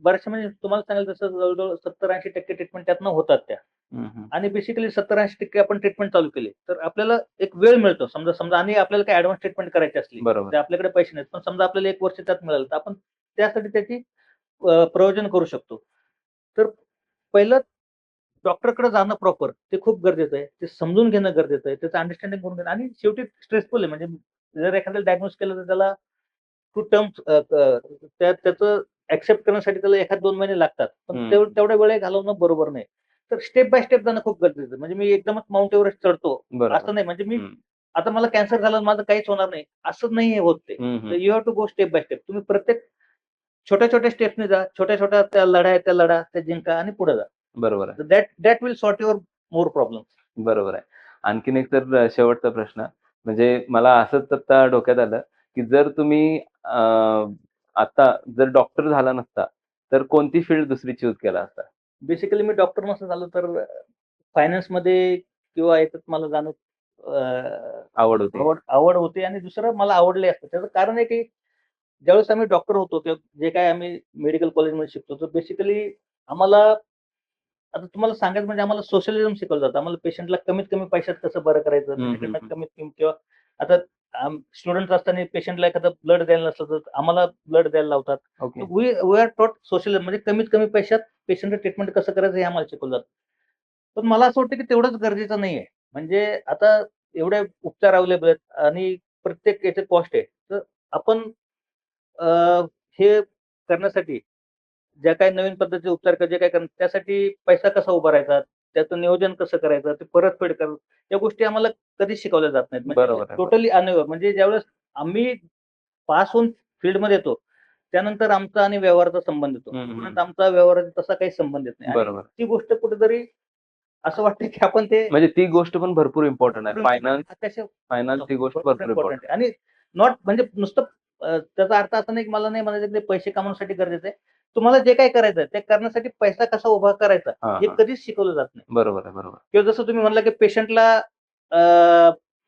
बऱ्याचशा म्हणजे तुम्हाला सांगाल तसं जवळ-जवळ 70-80% ट्रीटमेंट त्यातनं होतात त्या. हं, हं. आणि बेसिकली 70-80% आपण ट्रीटमेंट चालू केली, तर आपल्याला एक वेळ मिळतो. समजा समजा आणि आपल्याला काही ॲडव्हान्स ट्रीटमेंट करायची असली, बरोबर. तर आपल्याकडे पैसे नाहीत. पण समजा आपल्याला 1 वर्ष त्यात मिळालं, तर आपण त्यासाठी त्याची प्रयोजन करू शकतो. तर पहिलं डॉक्टरकडे जाणं प्रॉपर ते खूप गरजेचं आहे. ते समजून घेणं गरजेचं आहे. त्याचं अंडरस्टँडिंग करून घेणं आणि शेवटी स्ट्रेसफुल आहे. म्हणजे जर एखाद्याला डायग्नोज केलं तर त्याला टू टर्म्स त्याचं एक्सेप्ट करण्यासाठी त्याला 1-2 महिने लागतात. पण हं. तेवढा वेळ घालवणं बरोबर नाही. तर स्टेप बाय स्टेप जाणं खूप गरजेचं आहे. म्हणजे मी एकदमच माउंट एव्हरेस्ट चढतो, बरोबर. असं नाही. म्हणजे मी हं. आता मला कॅन्सर झाला आणि माझं काहीच होणार नाही, असं नाही होत ते. हं, तर हं. You have to go step by step. तुम्ही प्रत्येक छोट्या-छोट्या स्टेप्सनी जा. छोट्या-छोट्या त्या लढ्या आहेत, त्या लढा, त्या जिंका आणि पुढे जा. बरोबर आहे. That that will sort your more problems. बरोबर आहे. आणखीन एक तर शेवटचा प्रश्न म्हणजे मला असंच आता डोक्यात आलं, की जर तुम्ही आता जर डॉक्टर झाला नसता, तर कोणती फील्ड दुसरी चूज केला असता? बेसिकली मी डॉक्टर नसतं झालो तर फायनान्समध्ये किंवा याच्यात मला जाणं आवड होती. आवड होती आणि दुसरं मला आवडले असतं. त्याचं कारण आहे की ज्यावेळेस आम्ही डॉक्टर होतो किंवा जे काही आम्ही मेडिकल कॉलेजमध्ये शिकतो, तर बेसिकली आम्हाला आता तुम्हाला सांगायचं म्हणजे आम्हाला सोशलिझम शिकवलं जातं. आम्हाला पेशंटला कमीत कमी पैशात कसं बरं करायचं, हं, हं, त्याच्याकडनं हं. कमीत कमी किंवा आता स्टुडंट असताना पेशंटला एखादं ब्लड द्यायला नसलं, तर आम्हाला ब्लड द्यायला लावतात. ओके. वी आर टॉट सोशलिझम म्हणजे कमीत कमी पैशात पेशंटचं ट्रीटमेंट कसं करायचं हे आम्हाला शिकवलं जातं. पण मला असं वाटतं की तेवढंच गरजेचं नाहीये. म्हणजे आता एवढे उपचार अवेलेबल आहेत आणि प्रत्येक याचे कॉस्ट आहे. तर आपण अ, हे करण्यासाठी ज्या काही नवीन पद्धतीचे उपचार जे काही करणार त्यासाठी पैसा कसा उभारायचा, त्याचं नियोजन कसं करायचं, ते परतफेड करणं, या गोष्टी आम्हाला कधीच शिकवल्या जात नाहीत. म्हणजे बरोबर आहे. बरोबर. टोटली अनअवेअर म्हणजे ज्यावेळेस आम्ही पास होऊन फील्डमध्ये येतो, त्यानंतर आमचा आणि व्यवहाराचा संबंध येतो. हं, हं, हं. तोपर्यंत आमचा व्यवहाराचा तसा काही संबंध येत नाही आणि बरोबर. ती गोष्ट कुठेतरी असं वाटतं की आपण ते म्हणजे ती गोष्ट पण भरपूर इम्पोर्टंट आहे. अतिशय फायनान्स ही गोष्ट भरपूर भरपूर इम्पॉर्टंट इम्पोर्टंट आहे आणि नॉट म्हणजे नुसतं त्याचा अर्थ असा नाही की मला नाही म्हणायचं की ते पैसे कमवण्यासाठी गरजेचं आहे. तुम्हाला जे काही करायचं आहे, ते करण्यासाठी पैसा कसा उभा करायचा, हां, हे हां. कधीच शिकवलं जात नाही. बरोबर आहे, बरोबर. किंवा जसं तुम्ही म्हणला की पेशंटला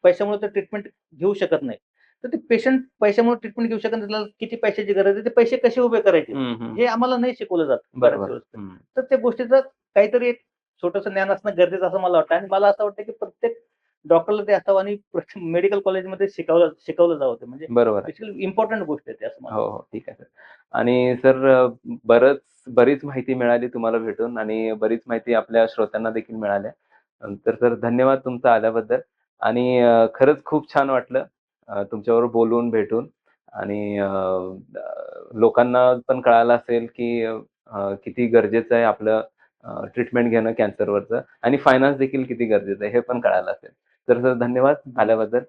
पैशामुळे ते ट्रीटमेंट घेऊ शकत नाही. तर ते पेशंट पैशामुळे ट्रीटमेंट घेऊ शकत नाही, त्याला किती पैशाची गरज आहे, ते पैसे कसे उभे करायचे, हं, हं. हे आम्हाला नाही शिकवलं जात बऱ्याच बरोबर. वेळेस. हं. तर त्या गोष्टीचं काहीतरी एक छोटंसं ज्ञान असणं गरजेचं असं मला वाटतं आणि मला असं वाटतं की प्रत्येक डॉक्टरला ते असावं आणि मेडिकल कॉलेजमध्ये शिकवलं जावं ते म्हणजे बरोबर आहे. बेसिकली इम्पोर्टंट गोष्ट आहे ते असं मला हो, वाटतं. हो. ठीक आहे सर. आणि सर बरीच माहिती मिळाली तुम्हाला भेटून आणि बरीच माहिती आपल्या श्रोत्यांना देखील मिळाल्या. तर सर धन्यवाद तुमचं आल्याबद्दल आणि खरंच खूप छान वाटलं तुमच्याबरोबर बोलून, भेटून आणि लोकांना पण कळालं असेल, की किती गरजेचं आहे आपलं ट्रीटमेंट घेणं कॅन्सरवरचं आणि फायनान्स देखील किती गरजेचं आहे हे पण कळालं असेल. तर सर धन्यवाद आल्याबद्दल.